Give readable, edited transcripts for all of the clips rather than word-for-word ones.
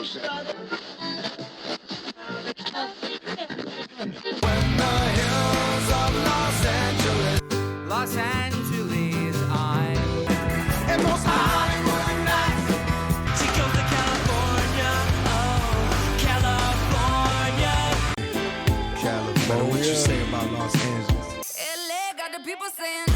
Los Angeles, I'm and most Hollywood nights. She goes to California, oh, California. What you say about Los Angeles? LA got the people saying.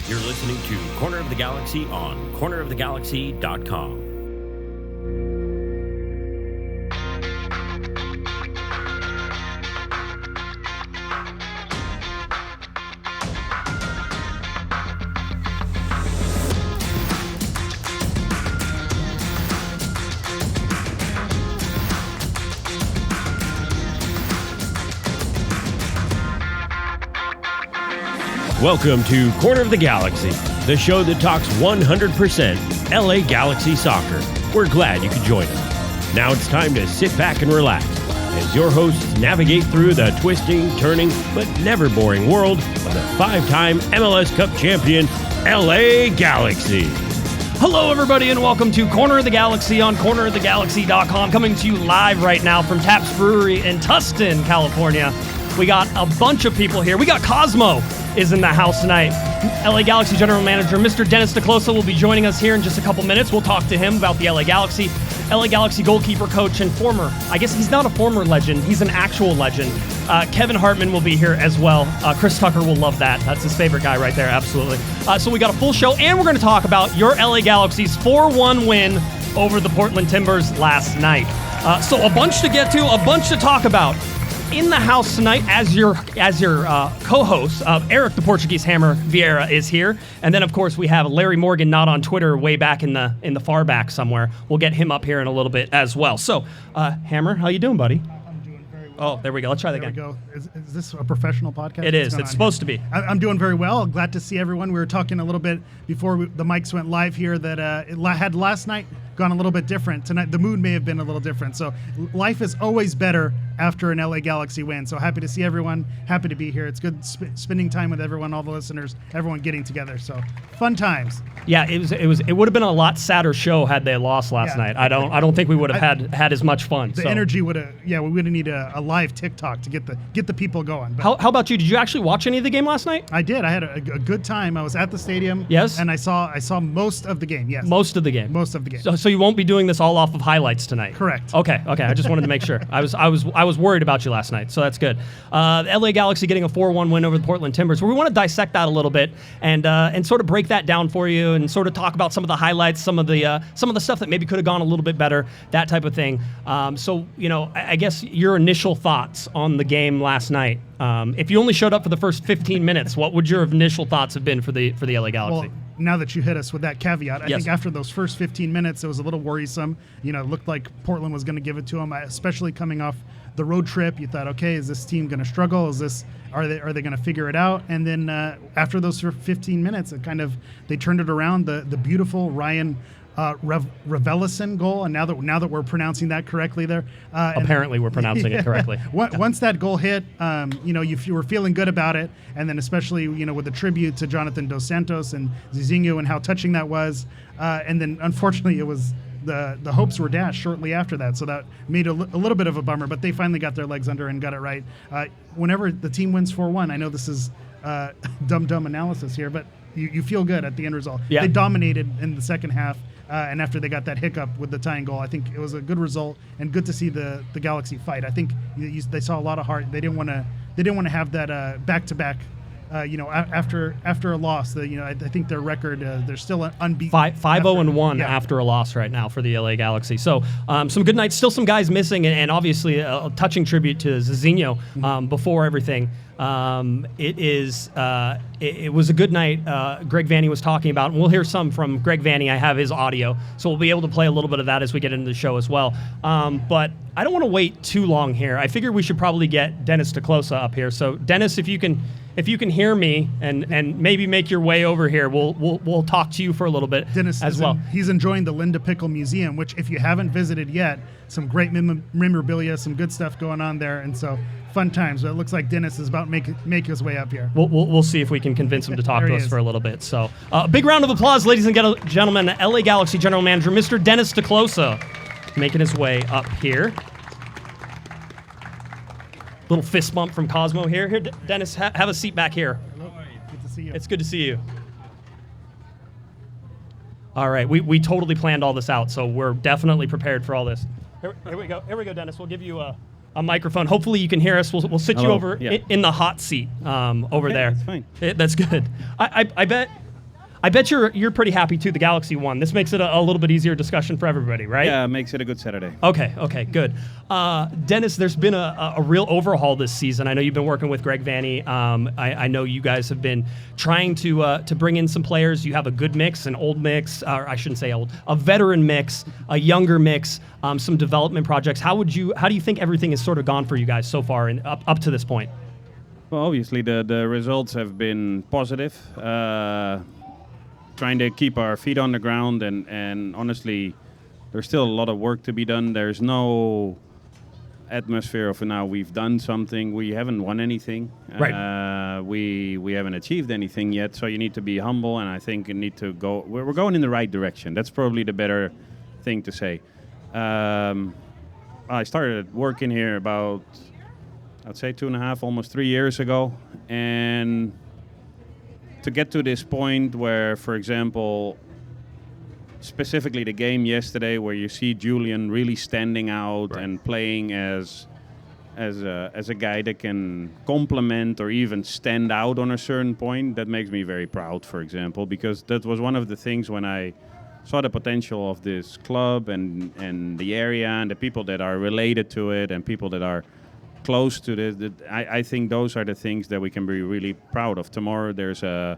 You're listening to Corner of the Galaxy on cornerofthegalaxy.com. Welcome to Corner of the Galaxy, the show that talks 100% LA Galaxy soccer. We're glad you could join us. Now it's time to sit back and relax as your hosts navigate through the twisting, turning, but never boring world of the five-time MLS Cup champion, LA Galaxy. Hello, everybody, and welcome to Corner of the Galaxy on cornerofthegalaxy.com, coming to you live right now from Taps Brewery in Tustin, California. We got a bunch of people here. We got Cosmo is in the house tonight. LA Galaxy General Manager Mr. Dennis Kloese will be joining us here in just a couple minutes. We'll talk to him about the LA Galaxy goalkeeper coach and former, I guess he's not a former legend, he's an actual legend. Kevin Hartman will be here as well. Chris Tucker will love that. That's his favorite guy right there, absolutely. So we got a full show, and we're going to talk about your LA Galaxy's 4-1 win over the Portland Timbers last night. So a bunch to get to, a bunch to talk about. In the house tonight, as your co-host, Eric the Portuguese Hammer Vieira is here, and then of course we have Larry Morgan, not on Twitter, way back in the far back somewhere. We'll get him up here in a little bit as well. So, Hammer, how you doing, buddy? I'm doing very well. Oh, there we go. Let's try that again. There we go. Is this a professional podcast? It is. It's supposed to be. I'm doing very well. Glad to see everyone. We were talking a little bit before the mics went live here that it had last night gone a little bit different. Tonight, the mood may have been a little different. So life is always better after an LA Galaxy win. So happy to see everyone. Happy to be here. It's good spending time with everyone, all the listeners, everyone getting together. So fun times. Yeah, it would have been a lot sadder show had they lost last night. I don't think we would have had as much fun. The energy would have. Yeah, we would have needed a live TikTok to get the people going. But how about you? Did you actually watch any of the game last night? I did. I had a good time. I was at the stadium. Yes. And I saw most of the game. Yes. Most of the game. Most of the game. So you won't be doing this all off of highlights tonight. Correct. Okay. I just wanted to make sure. I was worried about you last night, so that's good. The LA Galaxy getting a 4-1 win over the Portland Timbers. We want to dissect that a little bit and sort of break that down for you and sort of talk about some of the highlights, some of the stuff that maybe could have gone a little bit better, that type of thing. So I guess your initial thoughts on the game last night. If you only showed up for the first 15 minutes, what would your initial thoughts have been for the LA Galaxy? Well, now that you hit us with that caveat, I Yes. think after those first 15 minutes, it was a little worrisome. It looked like Portland was going to give it to them, especially coming off the road trip. You thought, okay, is this team going to struggle? Are they going to figure it out? And then after those 15 minutes, they turned it around. The beautiful Ryan Revelison goal, and now that we're pronouncing that correctly there. Apparently we're pronouncing it correctly. Once that goal hit, you were feeling good about it, and then especially with the tribute to Jonathan Dos Santos and Zizinho and how touching that was, and then unfortunately it was the hopes were dashed shortly after that, so that made a little bit of a bummer, but they finally got their legs under and got it right. Whenever the team wins 4-1, I know this is dumb analysis here, but you feel good at the end result. Yeah. They dominated in the second half. And after they got that hiccup with the tying goal, I think it was a good result and good to see the Galaxy fight. I think they saw a lot of heart. They didn't want to have that back-to-back. After a loss, I think their record they're still unbeaten. 5-0-1 after a loss right now for the LA Galaxy. So some good nights, still some guys missing, and obviously a touching tribute to Zizinho before everything. It was a good night. Greg Vanney was talking about, and we'll hear some from Greg Vanney. I have his audio, so we'll be able to play a little bit of that as we get into the show as well. But I don't want to wait too long here. I figured we should probably get Dennis Kloese up here. So Dennis, if you can hear me and maybe make your way over here, we'll talk to you for a little bit. Dennis as well. He's enjoying the Linda Pickle Museum, which if you haven't visited yet, some great memorabilia, some good stuff going on there, and so fun times. But it looks like Dennis is about to make his way up here. We'll see if we can convince him to talk There to he us is. for a little bit. So, big round of applause, ladies and gentlemen. LA Galaxy General Manager, Mr. Dennis Kloese, making his way up here. Little fist bump from Cosmo here. Here, Dennis, have a seat back here. Good to see you. It's good to see you. All right, we totally planned all this out, so we're definitely prepared for all this. Here we go. Here we go, Dennis. We'll give you a microphone. Hopefully you can hear us. We'll sit you Hello. over Yeah. in the hot seat over Okay, there. that's fine. That's good. I bet you're pretty happy too. The Galaxy won. This makes it a little bit easier discussion for everybody, right? Yeah, makes it a good Saturday. Okay, good. Dennis, there's been a real overhaul this season. I know you've been working with Greg Vanney. I know you guys have been trying to bring in some players. You have a good mix, an old mix, or I shouldn't say old, a veteran mix, a younger mix, some development projects. How do you think everything has sort of gone for you guys so far and up to this point? Well, obviously the results have been positive. Trying to keep our feet on the ground, and honestly, there's still a lot of work to be done. There's no atmosphere of now we've done something. We haven't won anything. Right. We haven't achieved anything yet. So you need to be humble, and I think you need to go. We're going in the right direction. That's probably the better thing to say. I started working here about, I'd say 2.5, almost 3 years ago, and to get to this point where, for example, specifically the game yesterday, where you see Julian really standing out and playing as a guy that can complement or even stand out on a certain point, that makes me very proud, for example, because that was one of the things when I saw the potential of this club and the area and the people that are related to it and people that are close to this. I think those are the things that we can be really proud of. Tomorrow there's a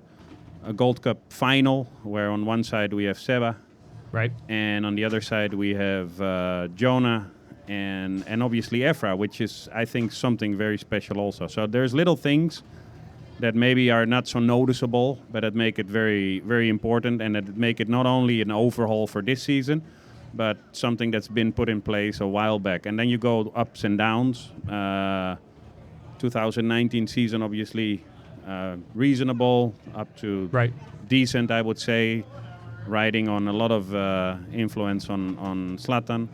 Gold Cup final where on one side we have Seba, Right. and on the other side we have Jonah and obviously Efrain, which is, I think, something very special also. So there's little things that maybe are not so noticeable, but that make it very, very important, and that make it not only an overhaul for this season, but something that's been put in place a while back. And then you go ups and downs. 2019 season, obviously, reasonable up to Right. decent, I would say, riding on a lot of influence on Zlatan.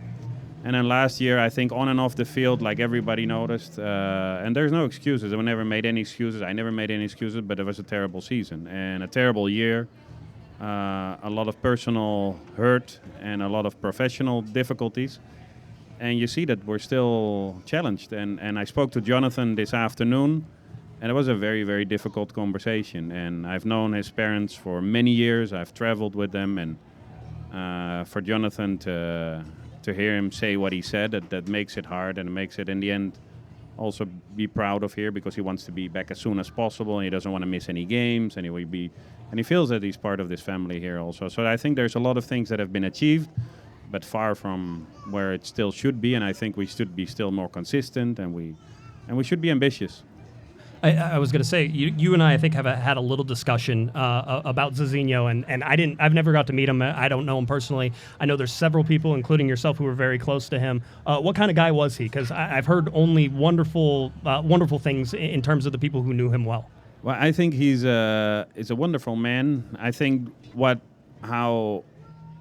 And then last year, I think on and off the field, like everybody noticed, and there's no excuses. I never made any excuses. I never made any excuses, but it was a terrible season and a terrible year. A lot of personal hurt and a lot of professional difficulties. And you see that we're still challenged. And I spoke to Jonathan this afternoon, and it was a very, very difficult conversation. And I've known his parents for many years. I've traveled with them. And for Jonathan to hear him say what he said, that makes it hard, and it makes it, in the end, also be proud of here, because he wants to be back as soon as possible, and he doesn't want to miss any games, and he feels that he's part of this family here also. So I think there's a lot of things that have been achieved, but far from where it still should be, and I think we should be still more consistent, and we should be ambitious. I was going to say, you and I think, have had a little discussion about Zizinho, and I've never got to meet him. I don't know him personally. I know there's several people, including yourself, who were very close to him. What kind of guy was he? Because I've heard only wonderful things in terms of the people who knew him well. Well, I think he's a wonderful man. I think how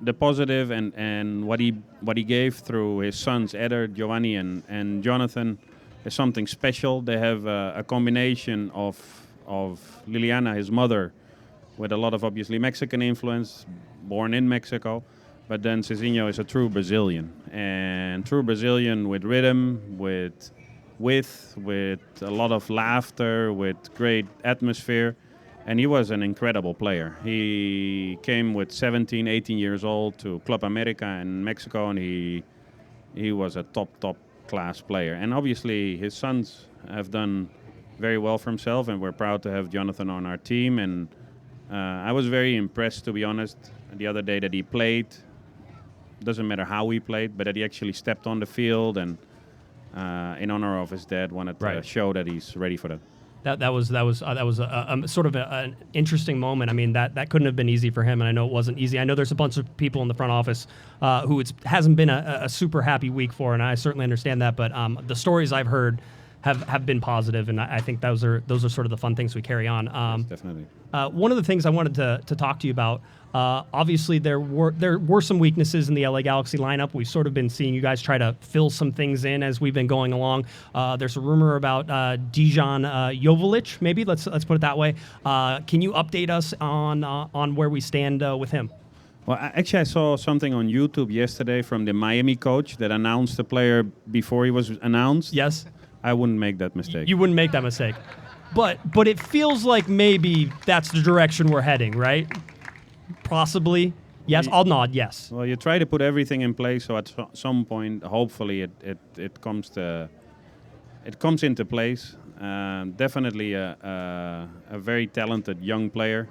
the positive and what he gave through his sons, Eder, Giovanni, and Jonathan, is something special. They have a combination of Liliana, his mother, with a lot of obviously Mexican influence, born in Mexico, but then Zizinho is a true Brazilian, and true Brazilian with rhythm, with a lot of laughter, with great atmosphere, and he was an incredible player. He came with 17, 18 years old to Club America in Mexico, and he was a top class player. And obviously his sons have done very well for himself, and we're proud to have Jonathan on our team. And I was very impressed, to be honest, the other day that he played. Doesn't matter how he played, but that he actually stepped on the field and in honor of his dad wanted to show that he's ready for that. That was a sort of an interesting moment. I mean, that couldn't have been easy for him, and I know it wasn't easy. I know there's a bunch of people in the front office who it hasn't been a super happy week for, and I certainly understand that. But the stories I've heard have been positive, and I think those are sort of the fun things we carry on. Yes, definitely. One of the things I wanted to talk to you about, obviously there were some weaknesses in the LA Galaxy lineup. We've sort of been seeing you guys try to fill some things in as we've been going along. There's a rumor about Dejan Jovelijć, maybe let's put it that way. Can you update us on where we stand with him? Well, actually, I saw something on YouTube yesterday from the Miami coach that announced the player before he was announced. Yes. I wouldn't make that mistake. You wouldn't make that mistake. But it feels like maybe that's the direction we're heading, right? Possibly. Yes, I'll nod, yes. Well, you try to put everything in place, so at some point, hopefully, it comes into place. Definitely a very talented young player.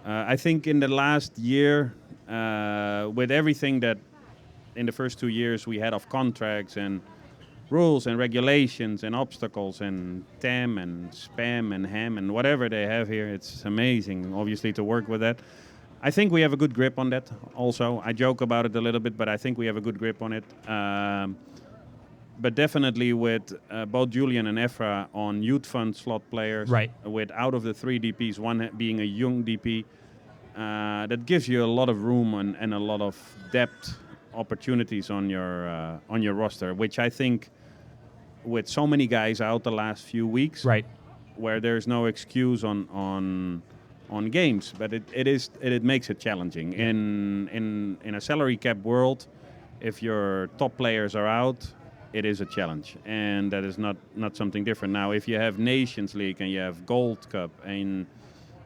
I think in the last year, with everything that in the first 2 years we had of contracts and rules and regulations and obstacles and TAM and spam and ham and whatever they have here, it's amazing, obviously, to work with that. I think we have a good grip on that also. I joke about it a little bit, but I think we have a good grip on it. But definitely with both Julian and Efrain on youth fund slot players, right? With out of the 3 DPs, one being a young DP, that gives you a lot of room and a lot of depth opportunities on your roster, which I think with so many guys out the last few weeks, right, where there's no excuse on games, but it makes it challenging. In a salary cap world, if your top players are out, it is a challenge, and that is not something different. Now, if you have Nations League and you have Gold Cup, and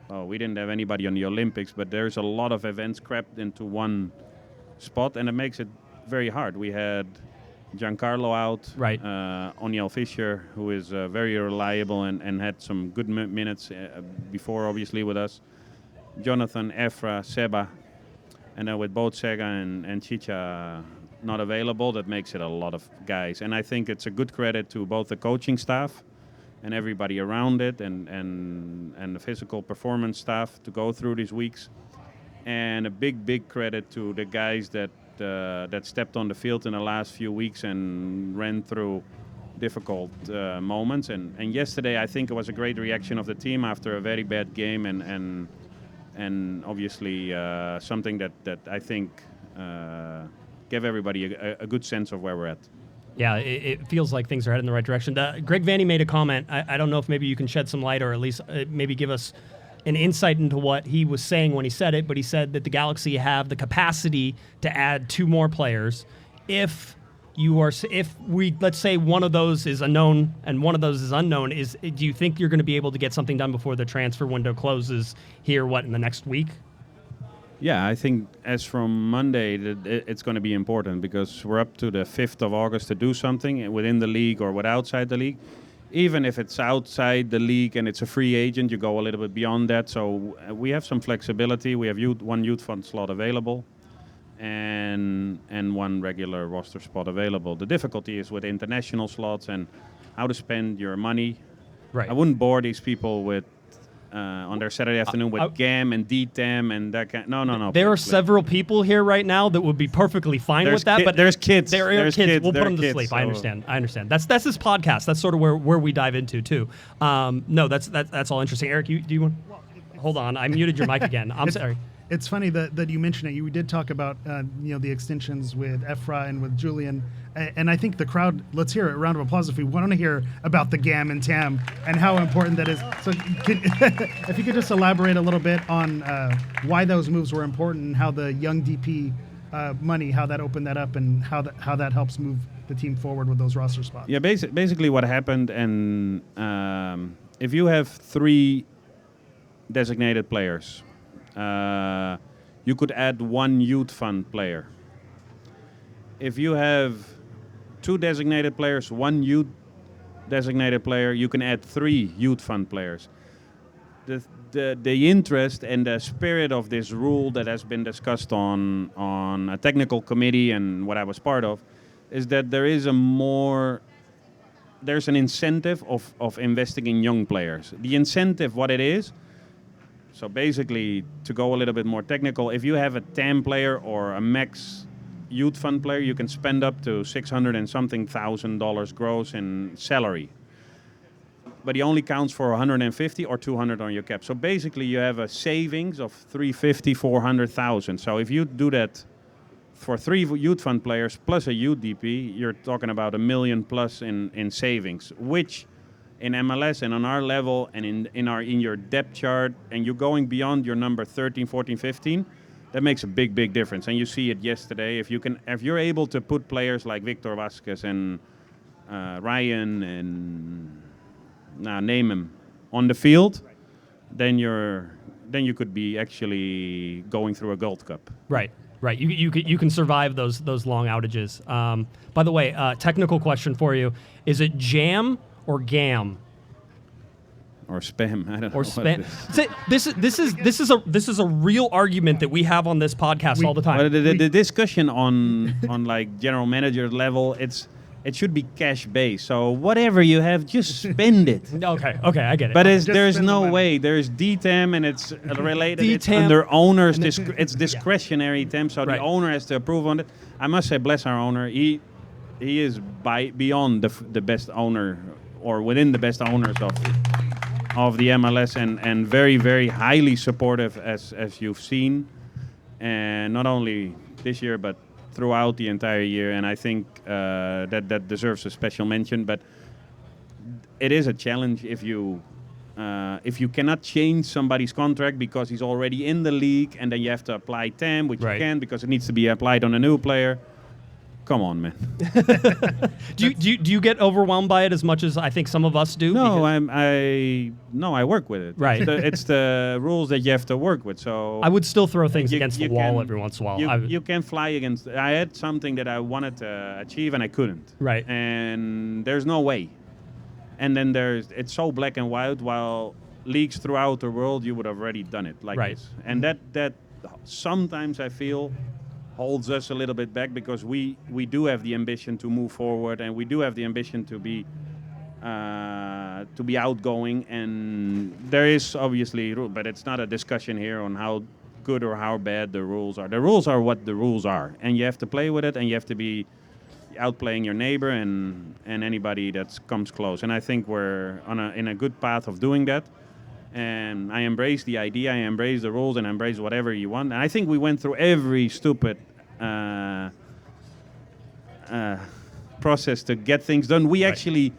we didn't have anybody on the Olympics, but there's a lot of events crept into one spot, and it makes it very hard. We had Giancarlo out, right? Oniel Fischer, who is very reliable and had some good minutes before, obviously, with us. Jonathan, Efra, Seba, and then with both Sega and Chicha not available, that makes it a lot of guys. And I think it's a good credit to both the coaching staff and everybody around it, and the physical performance staff to go through these weeks. And a big credit to the guys that stepped on the field in the last few weeks and ran through difficult moments. And yesterday, I think it was a great reaction of the team after a very bad game, and obviously something that I think gave everybody a good sense of where we're at. Yeah, it feels like things are headed in the right direction. Greg Vanney made a comment. I don't know if maybe you can shed some light or at least maybe give us an insight into what he was saying when he said it, but he said that the Galaxy have the capacity to add 2 more players if we, let's say one of those is unknown and one of those is unknown, do you think you're going to be able to get something done before the transfer window closes here, in the next week? Yeah, I think as from Monday, it's going to be important because we're up to the 5th of August to do something within the league or outside the league. Even if it's outside the league and it's a free agent, you go a little bit beyond that. So we have some flexibility. We have one youth fund slot available and one regular roster spot available. The difficulty is with international slots and how to spend your money. Right. I wouldn't bore these people with on their Saturday afternoon with GAM and DTAM and that kind. No. There are several people here right now that would be perfectly fine with that, but there's kids. There's kids. We'll put them to kids, sleep. so. I understand. That's this podcast. That's sort of where we dive into too. No, that's all interesting. Eric, do you want? Hold on, I muted your mic again. I'm sorry. It's funny that you mentioned it. You did talk about the extensions with Efrain and with Julian, and I think the crowd. Let's hear a round of applause if we want to hear about the GAM and TAM and how important that is. So, if you could just elaborate a little bit on why those moves were important and how the young DP money, how that opened that up, and how that helps move the team forward with those roster spots. Yeah, basically what happened, and if you have 3 designated players. You could add 1 youth fund player. If you have 2 designated players, 1 youth designated player, you can add 3 youth fund players. The interest and the spirit of this rule that has been discussed on a technical committee and what I was part of is that there's an incentive of investing in young players. The incentive, what it is, so basically, to go a little bit more technical, if you have a TAM player or a max youth fund player, you can spend up to $600 and something thousand gross in salary. But he only counts for 150 or 200 on your cap. So basically, you have a savings of 350, 400,000. So if you do that for 3 youth fund players plus a youth DP, you're talking about $1 million plus in savings, which in MLS and on our level and in your depth chart, and you're going beyond your number 13, 14, 15, that makes a big difference. And you see it yesterday. If you're able to put players like Victor Vasquez and Ryan and name him on the field, then you could be actually going through a Gold Cup. Right. You can survive those long outages. By the way, technical question for you: is it jam or gam? Or spam, I don't know. Or spam. This is a real argument that we have on this podcast all the time. But the discussion on like general manager level, it should be cash based. So whatever you have, just spend it. Okay, I get it. But there's no way. There's DTEM and it's related. It's under owner's it's discretionary TEM, so the owner has to approve on it. I must say, bless our owner. He is beyond the best owner, or within the best owners of the MLS, and very, very highly supportive as you've seen, and not only this year but throughout the entire year. And I think that deserves a special mention. But it is a challenge if you cannot change somebody's contract because he's already in the league, and then you have to apply TEM, which you can't because it needs to be applied on a new player. Come on, man. do you get overwhelmed by it as much as I think some of us do? No, I work with it. Right. It's the rules that you have to work with. So I would still throw things against the wall every once in a while. You can fly against. I had something that I wanted to achieve and I couldn't. Right. And there's no way. And then it's so black and white. While leagues throughout the world, you would have already done it like this. And that sometimes I feel holds us a little bit back, because we do have the ambition to move forward, and we do have the ambition to be outgoing, and there is obviously rule, but it's not a discussion here on how good or how bad the rules are. The rules are what the rules are, and you have to play with it, and you have to be outplaying your neighbor and anybody that comes close. And I think we're in a good path of doing that. And I embrace the idea, I embrace the rules, and I embrace whatever you want. And I think we went through every stupid process to get things done. We actually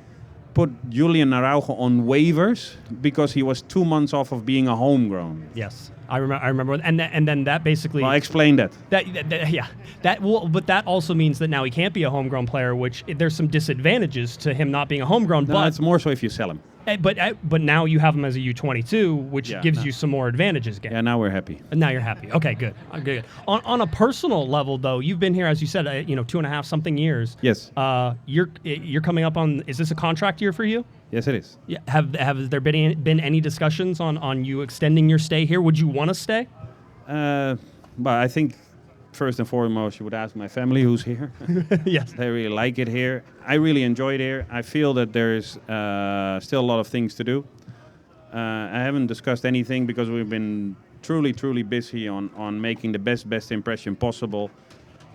put Julian Araujo on waivers because he was 2 months off of being a homegrown. Yes, I remember, and then that basically. Well, explain that. But that also means that now he can't be a homegrown player, which there's some disadvantages to him not being a homegrown. No, but it's more so if you sell him. But now you have him as a U22, which gives you some more advantages. Again. Yeah, now we're happy. And now you're happy. Okay, good. Good. On a personal level, though, you've been here, as you said, 2.5 something years. Yes. You're coming up on. Is this a contract year for you? Yes, it is. Yeah. Have there been any discussions on you extending your stay here? Would you want to stay? But I think first and foremost, you would ask my family who's here. Yes. They really like it here. I really enjoy it here. I feel that there's still a lot of things to do. I haven't discussed anything because we've been truly busy on making the best impression possible.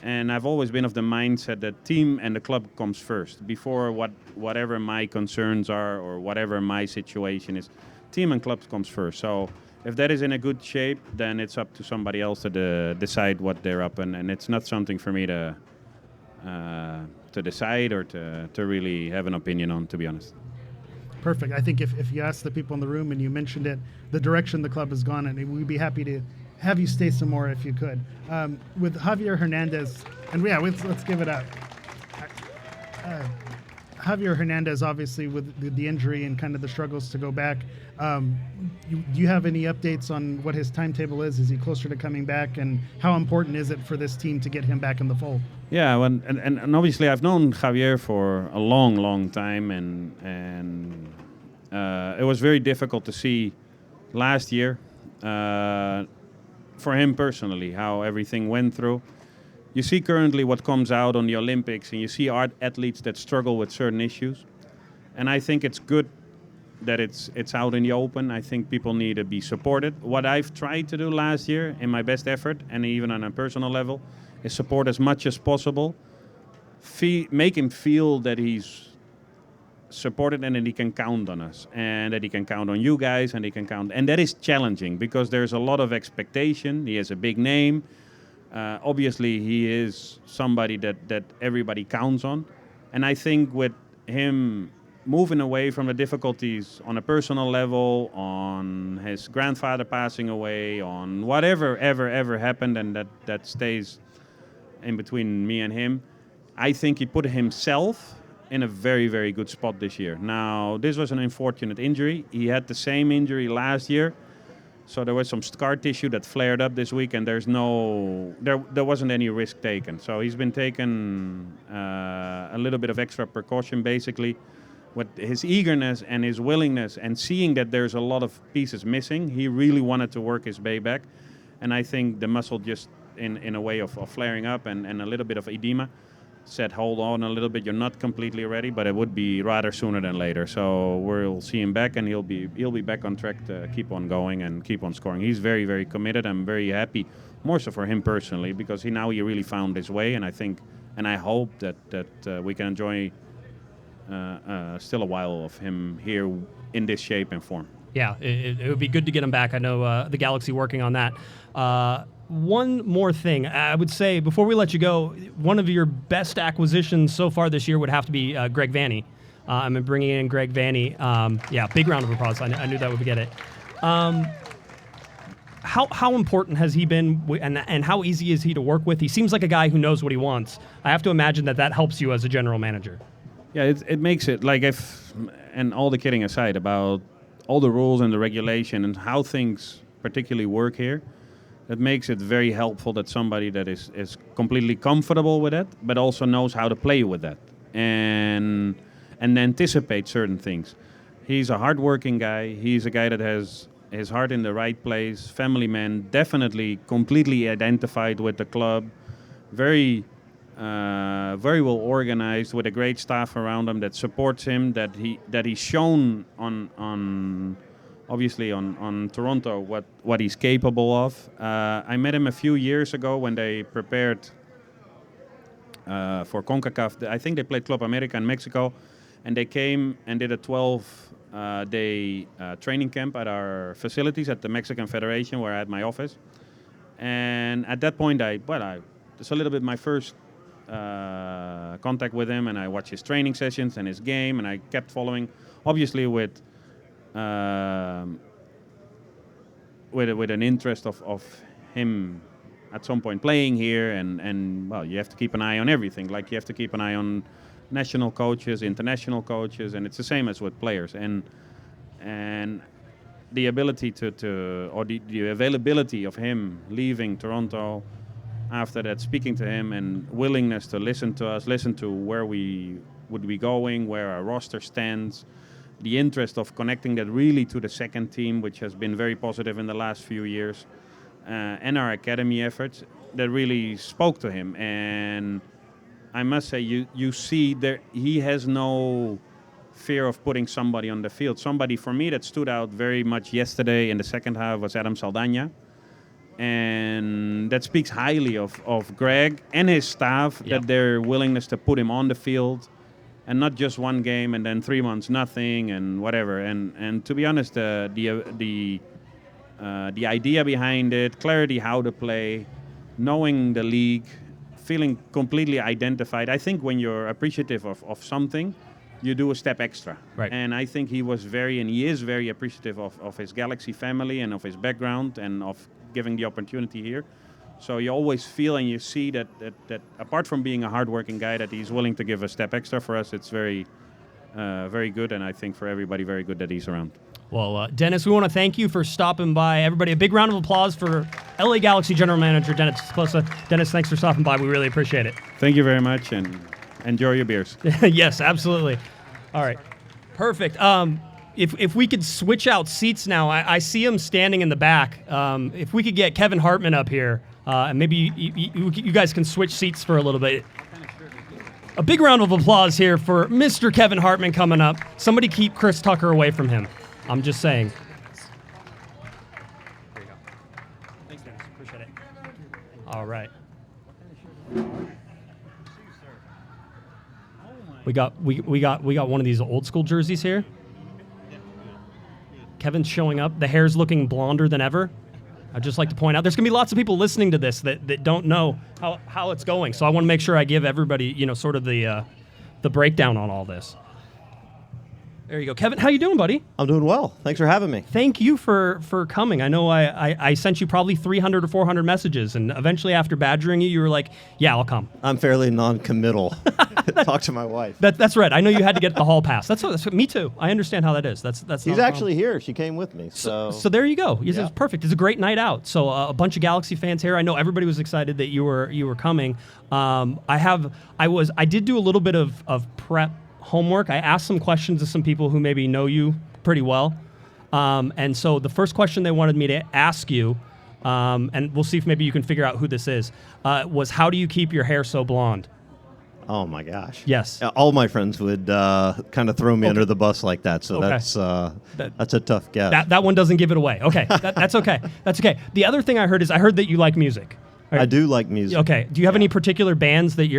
And I've always been of the mindset that team and the club comes first before whatever my concerns are or whatever my situation is. Team and club comes first. So if that is in a good shape, then it's up to somebody else to decide what they're up, and it's not something for me to decide or to really have an opinion on, to be honest. Perfect. I think if you ask the people in the room and you mentioned it, the direction the club has gone, and we'd be happy to have you stay some more if you could. With Javier Hernandez, and let's give it up. Javier Hernandez, obviously, with the injury and kind of the struggles to go back. Do you have any updates on what his timetable is? Is he closer to coming back? And how important is it for this team to get him back in the fold? Yeah, and obviously I've known Javier for a long time, and it was very difficult to see last year for him personally how everything went through. You see currently what comes out on the Olympics, and you see athletes that struggle with certain issues. And I think it's good that it's out in the open. I think people need to be supported. What I've tried to do last year in my best effort, and even on a personal level, his support as much as possible. Make him feel that he's supported and that he can count on us, and that he can count on you guys, and he can count. And that is challenging because there's a lot of expectation. He has a big name. Obviously, he is somebody that everybody counts on. And I think with him moving away from the difficulties on a personal level, on his grandfather passing away, on whatever ever happened, and that stays in between me and him, I think he put himself in a very, very good spot this year. Now, this was an unfortunate injury. He had the same injury last year. So there was some scar tissue that flared up this week, and there wasn't any risk taken. So he's been taking a little bit of extra precaution, basically, with his eagerness and his willingness, and seeing that there's a lot of pieces missing. He really wanted to work his way back, and I think the muscle just in a way of flaring up and a little bit of edema said, hold on a little bit, you're not completely ready, but it would be rather sooner than later. So we'll see him back, and he'll be back on track to keep on going and keep on scoring. He's very, very committed. I'm very happy, more so for him personally, because he really found his way, and I think, and I hope that we can enjoy still a while of him here in this shape and form. Yeah, it would be good to get him back. I know the Galaxy working on that. One more thing, I would say before we let you go, one of your best acquisitions so far this year would have to be Greg Vanney. I'm bringing in Greg Vanney. Big round of applause. I knew that would get it. How important has he been, and how easy is he to work with? He seems like a guy who knows what he wants. I have to imagine that helps you as a general manager. Yeah, it makes it like and all the kidding aside about all the rules and the regulation and how things particularly work here, that makes it very helpful that somebody that is completely comfortable with it, but also knows how to play with that and anticipate certain things. He's a hardworking guy. He's a guy that has his heart in the right place, family man, definitely completely identified with the club, very well organized, with a great staff around him that supports him, that he's shown on obviously on Toronto what he's capable of. I met him a few years ago when they prepared for CONCACAF. I think they played Club America in Mexico, and they came and did a 12-day training camp at our facilities at the Mexican Federation, where I had my office. And at that point, it's a little bit my first contact with him, and I watched his training sessions and his game, and I kept following, obviously with an interest of him at some point playing here, and well, you have to keep an eye on everything. Like you have to keep an eye on national coaches, international coaches, and it's the same as with players. And the ability or the availability of him leaving Toronto after that, speaking to him, and willingness to listen to us, listen to where we would be going, where our roster stands, the interest of connecting that really to the second team, which has been very positive in the last few years, and our academy efforts, that really spoke to him. And I must say, you see there, he has no fear of putting somebody on the field. Somebody for me that stood out very much yesterday in the second half was Adam Saldana. And that speaks highly of Greg and his staff, that their willingness to put him on the field, and not just one game and then 3 months nothing and whatever. And to be honest, the idea behind it, clarity how to play, knowing the league, feeling completely identified. I think when you're appreciative of something, you do a step extra. Right. And I think he is very appreciative of his Galaxy family and of his background and of giving the opportunity here. So you always feel and you see that apart from being a hardworking guy, that he's willing to give a step extra for us. It's very, very good, and I think for everybody, very good that he's around. Well, Dennis, we want to thank you for stopping by. Everybody, a big round of applause for LA Galaxy General Manager Dennis Kloese. Dennis, thanks for stopping by. We really appreciate it. Thank you very much, and enjoy your beers. Yes, absolutely. All right, perfect. If we could switch out seats now, I see him standing in the back. If we could get Kevin Hartman up here, and maybe you guys can switch seats for a little bit. A big round of applause here for Mr. Kevin Hartman coming up. Somebody keep Chris Tucker away from him. I'm just saying. There you go. Thanks, Dennis. Appreciate it. All right. We got one of these old school jerseys here. Kevin's showing up. The hair's looking blonder than ever. I'd just like to point out there's going to be lots of people listening to this that don't know how it's going. So I want to make sure I give everybody, sort of the breakdown on all this. There you go. Kevin, how you doing, buddy? I'm doing well. Thanks for having me. Thank you for coming. I know I sent you probably 300 or 400 messages, and eventually after badgering you were like, yeah, I'll come. I'm fairly non-committal. Talk to my wife. That's right. I know you had to get the hall pass. That's me too. I understand how that is. That's She's actually here. She came with me. So there you go. Yeah. It's perfect. It's a great night out. So a bunch of Galaxy fans here. I know everybody was excited that you were coming. I did do a little bit of prep homework. I asked some questions to some people who maybe know you pretty well. And so the first question they wanted me to ask you, and we'll see if maybe you can figure out who this is, was how do you keep your hair so blonde? Oh my gosh. Yes. All my friends would kind of throw me under the bus like that. So Okay. that's a tough guess. That one doesn't give it away. Okay. That's okay. That's okay. The other thing I heard that you like music. I do like music. Okay. Do you have any particular bands that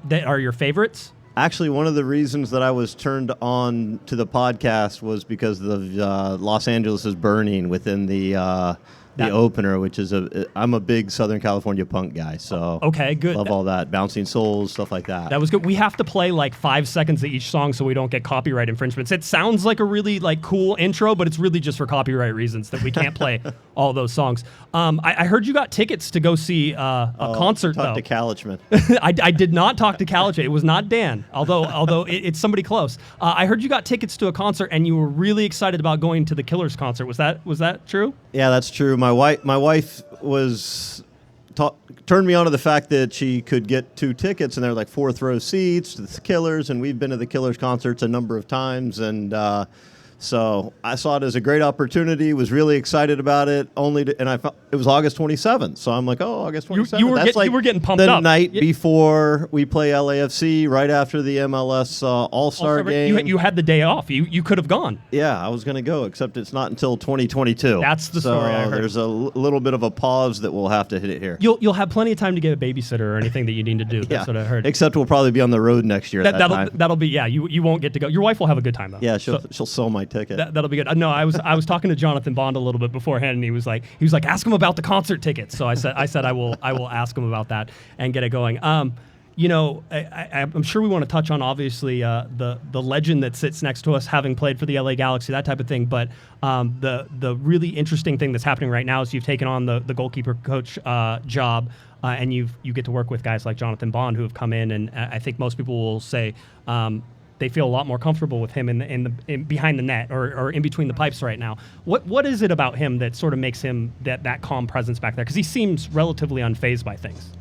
that are your favorites? Actually, one of the reasons that I was turned on to the podcast was because of Los Angeles is Burning within the opener, which is I'm a big Southern California punk guy, so okay, good. Love all that, Bouncing Souls, stuff like that. That was good. We have to play like 5 seconds of each song so we don't get copyright infringements. It sounds like a really cool intro, but it's really just for copyright reasons that we can't play all those songs. I heard you got tickets to go see a concert. Talk though. to Kalichman. I did not talk to Kalich. It was not Dan, although it's somebody close. I heard you got tickets to a concert and you were really excited about going to the Killers concert. Was that true? Yeah, that's true. My wife was turned me on to the fact that she could get 2 tickets, and they're like 4th row seats to the Killers, and we've been to the Killers concerts a number of times, and so I saw it as a great opportunity, was really excited about it, and it was August 27th, so I'm like, August 27th. You were getting pumped the up. night before we play LAFC, right after the MLS All-Star game. You had the day off. You could have gone. Yeah, I was going to go, except it's not until 2022. That's the story I heard. There's a little bit of a pause that we'll have to hit it here. You'll have plenty of time to get a babysitter or anything that you need to do. That's what I heard. Except we'll probably be on the road next year. That'll be you won't get to go. Your wife will have a good time though. Yeah, she'll sell my ticket. That'll be good. No, I was talking to Jonathan Bond a little bit beforehand, and he was like, ask him about the concert tickets. So I said I will ask him about that and get it going. I'm sure we want to touch on obviously the legend that sits next to us, having played for the LA Galaxy, that type of thing. But the really interesting thing that's happening right now is you've taken on the goalkeeper coach job, and you get to work with guys like Jonathan Bond who have come in, and I think most people will say they feel a lot more comfortable with him in behind the net or in between the pipes right now. What is it about him that sort of makes him that calm presence back there? Because he seems relatively unfazed by things.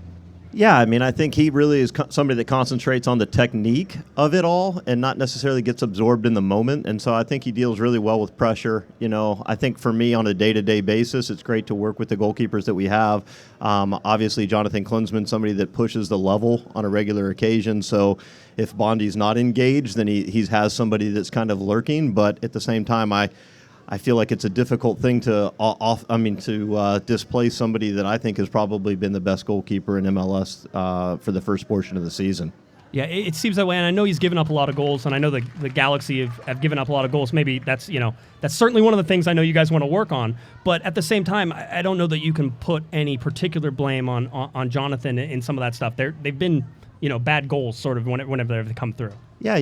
Yeah, I mean, I think he really is somebody that concentrates on the technique of it all and not necessarily gets absorbed in the moment. And so I think he deals really well with pressure. I think for me on a day-to-day basis, it's great to work with the goalkeepers that we have. Obviously, Jonathan Klinsmann, somebody that pushes the level on a regular occasion. So if Bondi's not engaged, then he has somebody that's kind of lurking. But at the same time, I feel like it's a difficult thing to displace somebody that I think has probably been the best goalkeeper in MLS for the first portion of the season. Yeah, it seems that way, and I know he's given up a lot of goals, and I know the Galaxy have given up a lot of goals. Maybe that's certainly one of the things I know you guys want to work on. But at the same time, I don't know that you can put any particular blame on Jonathan in some of that stuff. They've been bad goals sort of whenever they come through. Yeah,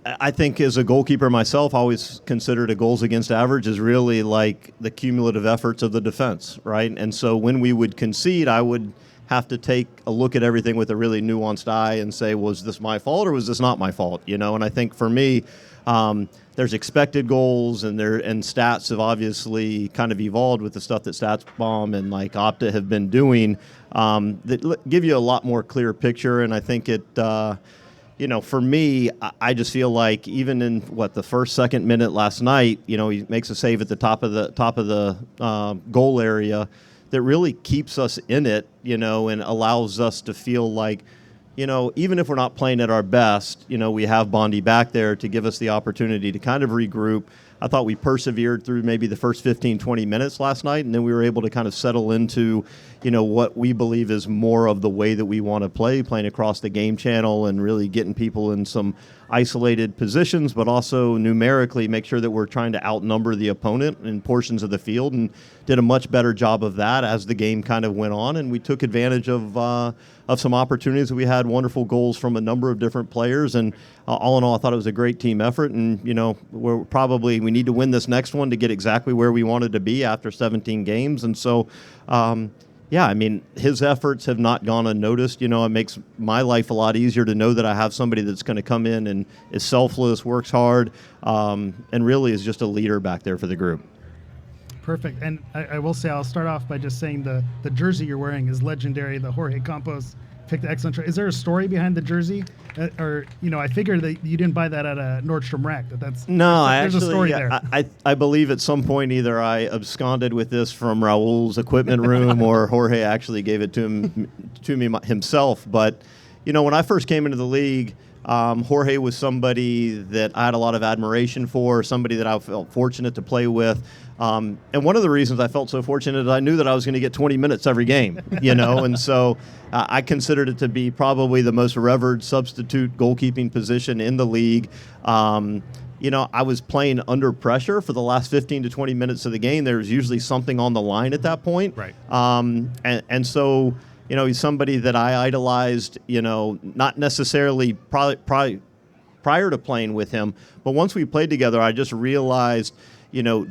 I think as a goalkeeper myself, I always considered a goals against average is really like the cumulative efforts of the defense, right? And so when we would concede, I would have to take a look at everything with a really nuanced eye and say, was this my fault or was this not my fault? And I think for me, there's expected goals and stats have obviously kind of evolved with the stuff that StatsBomb and like Opta have been doing that give you a lot more clear picture. And I think it, for me, I just feel like even in the second minute last night, he makes a save at the top of the goal area that really keeps us in it, and allows us to feel like, even if we're not playing at our best, we have Bondi back there to give us the opportunity to kind of regroup. I thought we persevered through maybe the first 15, 20 minutes last night, and then we were able to kind of settle into, what we believe is more of the way that we want to play, playing across the game channel and really getting people in some isolated positions, but also numerically make sure that we're trying to outnumber the opponent in portions of the field, and did a much better job of that as the game kind of went on. And we took advantage of some opportunities. We had wonderful goals from a number of different players, and all in all, I thought it was a great team effort. And we need to win this next one to get exactly where we wanted to be after 17 games. And so, his efforts have not gone unnoticed. It makes my life a lot easier to know that I have somebody that's going to come in and is selfless, works hard, and really is just a leader back there for the group. Perfect. And I will say, I'll start off by just saying the jersey you're wearing is legendary. The Jorge Campos picked the excellent. Is there a story behind the jersey? I figured that you didn't buy that at a Nordstrom Rack. There's a story there. I believe at some point either I absconded with this from Raul's equipment room or Jorge actually gave it to me himself. But, when I first came into the league, Jorge was somebody that I had a lot of admiration for, somebody that I felt fortunate to play with. And one of the reasons I felt so fortunate is I knew that I was going to get 20 minutes every game, and so I considered it to be probably the most revered substitute goalkeeping position in the league. I was playing under pressure for the last 15 to 20 minutes of the game. There was usually something on the line at that point. Right. So he's somebody that I idolized, not necessarily probably prior to playing with him, but once we played together, I just realized,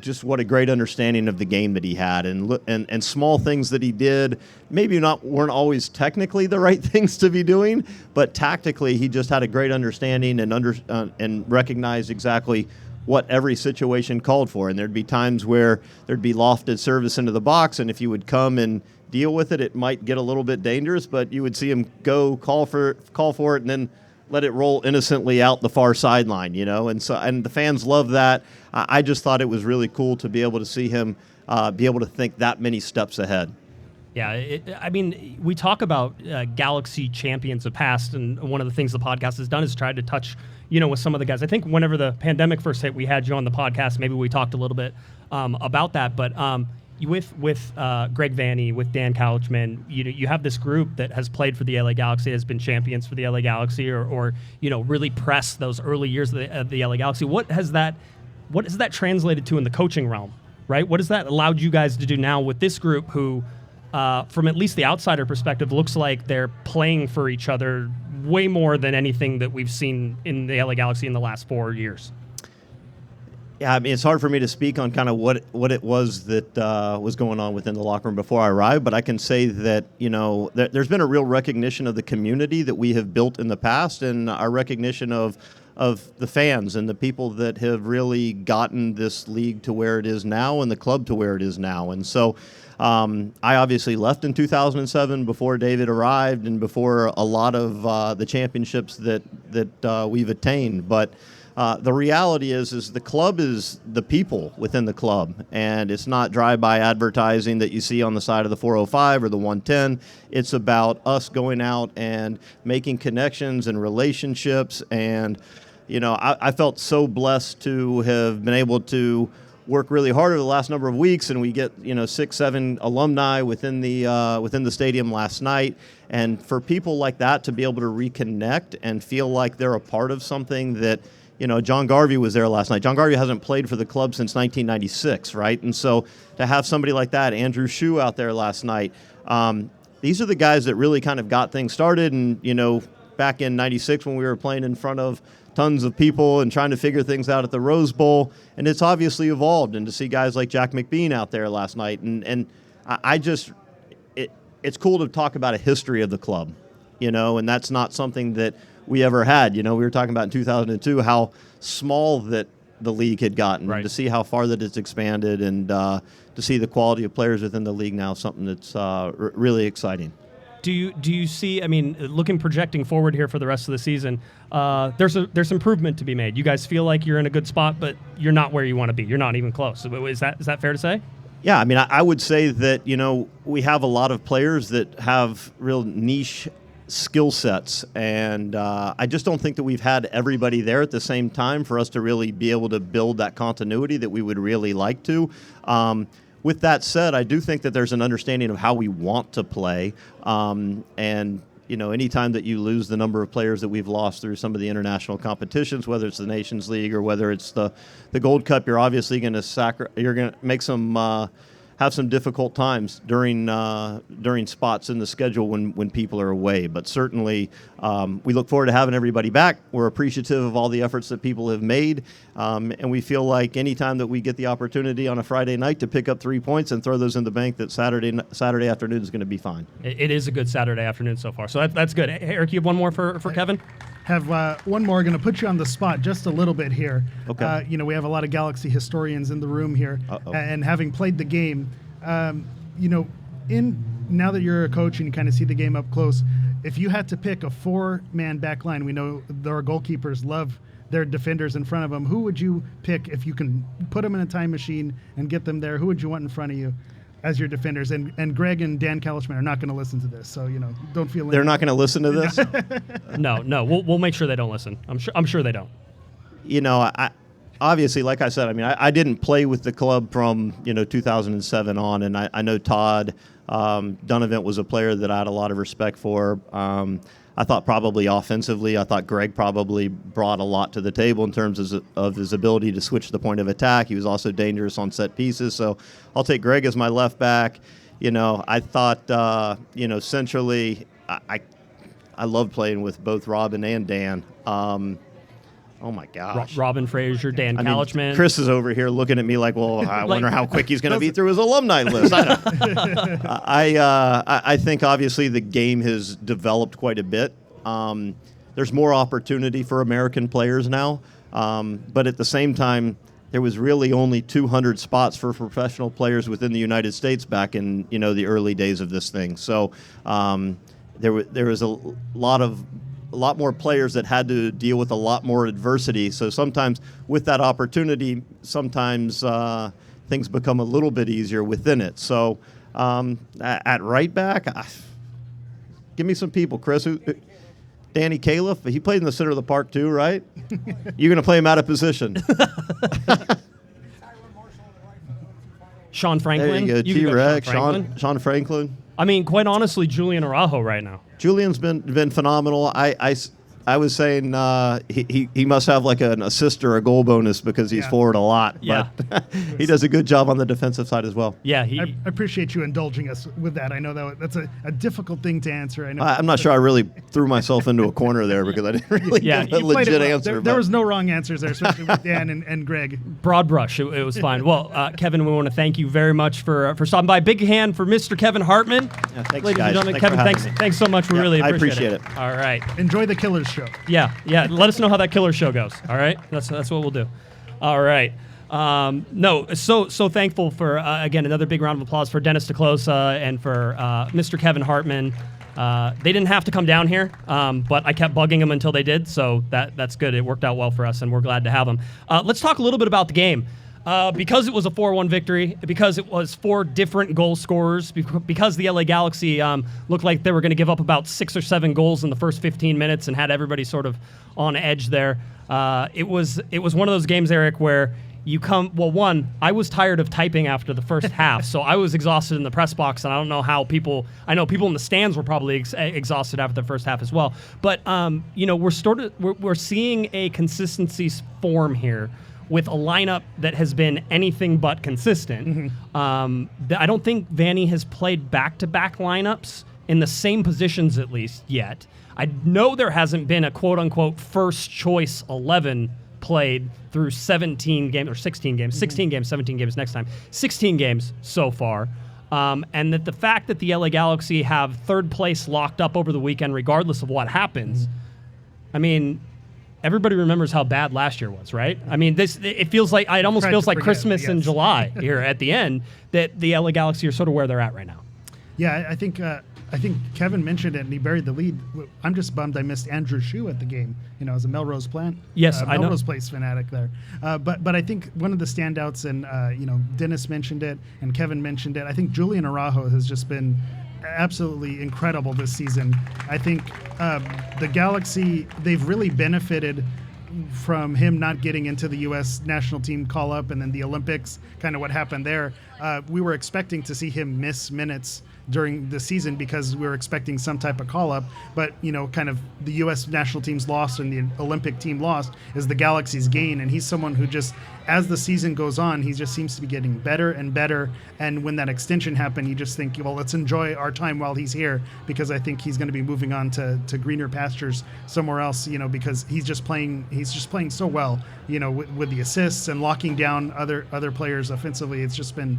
just what a great understanding of the game that he had, and small things that he did, maybe weren't always technically the right things to be doing, but tactically he just had a great understanding and recognized exactly what every situation called for. And there'd be times where there'd be lofted service into the box, and if you would come and deal with it, it might get a little bit dangerous, but you would see him go call for it and then let it roll innocently out the far sideline, and the fans love that. I just thought it was really cool to be able to see him be able to think that many steps ahead. Yeah, we talk about Galaxy champions of past, and one of the things the podcast has done is tried to touch, with some of the guys. I think whenever the pandemic first hit, we had you on the podcast. Maybe we talked a little bit about that, but with Greg Vanney, with Dan Couchman, you have this group that has played for the LA Galaxy, has been champions for the LA Galaxy, or really pressed those early years of the LA Galaxy. What has that translated to in the coaching realm, right? What has that allowed you guys to do now with this group who, from at least the outsider perspective, looks like they're playing for each other way more than anything that we've seen in the LA Galaxy in the last 4 years? Yeah, it's hard for me to speak on kind of what it was that was going on within the locker room before I arrived, but I can say that, there's been a real recognition of the community that we have built in the past, and our recognition of the fans and the people that have really gotten this league to where it is now and the club to where it is now. And so I obviously left in 2007 before David arrived and before a lot of the championships that we've attained. But the reality is the club is the people within the club, and it's not drive-by advertising that you see on the side of the 405 or the 110. It's about us going out and making connections and relationships, and I felt so blessed to have been able to work really hard over the last number of weeks, and we get 6-7 alumni within the stadium last night, and for people like that to be able to reconnect and feel like they're a part of something that. John Garvey was there last night. John Garvey hasn't played for the club since 1996, right? And so to have somebody like that, Andrew Shue out there last night, these are the guys that really kind of got things started. And, back in 96 when we were playing in front of tons of people and trying to figure things out at the Rose Bowl, and it's obviously evolved. And to see guys like Jack McBean out there last night, and it's cool to talk about a history of the club, and that's not something that we ever had. We were talking about in 2002 how small that the league had gotten, right. To see how far that it's expanded, and to see the quality of players within the league now, something that's really exciting. Do you see? Projecting forward here for the rest of the season, there's improvement to be made. You guys feel like you're in a good spot, but you're not where you want to be. You're not even close. Is that fair to say? Yeah, I would say that we have a lot of players that have real niche skill sets, and I just don't think that we've had everybody there at the same time for us to really be able to build that continuity that we would really like to. With that said, I do think that there's an understanding of how we want to play, and anytime that you lose the number of players that we've lost through some of the international competitions, whether it's the Nations League or whether it's the Gold Cup, you're obviously going to make some have some difficult times during spots in the schedule when people are away. But certainly, we look forward to having everybody back. We're appreciative of all the efforts that people have made, and we feel like anytime that we get the opportunity on a Friday night to pick up 3 points and throw those in the bank, that Saturday afternoon is going to be fine. It is a good Saturday afternoon so far, so that's good. Hey, Eric, you have one more for Kevin? Have one more. Going to put you on the spot just a little bit here. Okay. We have a lot of Galaxy historians in the room here, and having played the game, now that you're a coach and you kind of see the game up close, if you had to pick a 4-man back line, we know our goalkeepers love their defenders in front of them. Who would you pick if you can put them in a time machine and get them there? Who would you want in front of you as your defenders? And Greg and Dan Calif are not going to listen to this, so don't feel. They're not going to listen to this. No, we'll make sure they don't listen. I'm sure they don't. I obviously, like I said, I didn't play with the club from 2007 on, and I know Todd Dunavant was a player that I had a lot of respect for. I thought probably offensively, I thought Greg probably brought a lot to the table in terms of his ability to switch the point of attack. He was also dangerous on set pieces, so I'll take Greg as my left back. I thought centrally, I love playing with both Robin and Dan. Oh my gosh. Robin Fraser, Dan Calif. Chris is over here looking at me like, well, I wonder how quick he's going to be through his alumni list. I think obviously the game has developed quite a bit. There's more opportunity for American players now, but at the same time, there was really only 200 spots for professional players within the United States back in the early days of this thing. So there was a lot more players that had to deal with a lot more adversity. So sometimes with that opportunity, sometimes things become a little bit easier within it. So at right back, give me some people, Chris. Danny Calif, he played in the center of the park too, right? You're going to play him out of position. Sean Franklin. There you go, T-Rex, Sean Franklin. Quite honestly, Julian Arago right now. Julian's been phenomenal. I was saying he must have like an assist or a goal bonus because he's forward a lot. Yeah. But he does a good job on the defensive side as well. Yeah, I appreciate you indulging us with that. I know that's a difficult thing to answer. I know. I'm not sure I really threw myself into a corner there because I didn't really get a legit answer. There was no wrong answers there, especially with Dan and Greg. Broad brush, it was fine. Well, Kevin, we want to thank you very much for stopping by. Big hand for Mr. Kevin Hartman. Yeah, thanks, ladies guys. and gentlemen. Thanks Kevin, thanks so much. We really appreciate it. it. All right. Enjoy the Killers show. Yeah. Let us know how that Killer show goes. All right, that's what we'll do. All right. So thankful for again another big round of applause for Dennis Kloese and for Mr. Kevin Hartman. They didn't have to come down here, but I kept bugging them until they did. So that's good. It worked out well for us, and we're glad to have them. Let's talk a little bit about the game. Because it was a 4-1 victory, because it was 4 different goal scorers, because the LA Galaxy looked like they were going to give up about 6 or 7 goals in the first 15 minutes and had everybody sort of on edge there. It was one of those games, Eric, where I was tired of typing after the first half, so I was exhausted in the press box, and I don't know how I know people in the stands were probably exhausted after the first half as well. But we're seeing a consistency form here with a lineup that has been anything but consistent. Mm-hmm. I don't think Vanny has played back-to-back lineups in the same positions at least yet. I know there hasn't been a quote-unquote first-choice 11 played through 17 games, or 16 games, mm-hmm. 16 games, 17 games next time. 16 games so far. And that the fact that the LA Galaxy have third place locked up over the weekend regardless of what happens, mm-hmm. Everybody remembers how bad last year was, right? It almost feels like Christmas in July here at the end, that the LA Galaxy are sort of where they're at right now. Yeah, I think Kevin mentioned it and he buried the lead. I'm just bummed I missed Andrew Shue at the game, as a Melrose plant. Yes, I know. Melrose Place fanatic there. But I think one of the standouts, and Dennis mentioned it and Kevin mentioned it, I think Julian Araujo has just been absolutely incredible this season. I think the Galaxy, they've really benefited from him not getting into the U.S. national team call-up and then the Olympics, kind of what happened there. We were expecting to see him miss minutes during the season because we were expecting some type of call-up, but, kind of the U.S. national team's loss and the Olympic team lost is the Galaxy's gain, and he's someone who just, as the season goes on, he just seems to be getting better and better, and when that extension happened, you just think, well, let's enjoy our time while he's here, because I think he's going to be moving on to greener pastures somewhere else, because he's just playing so well, with the assists and locking down other players offensively. It's just been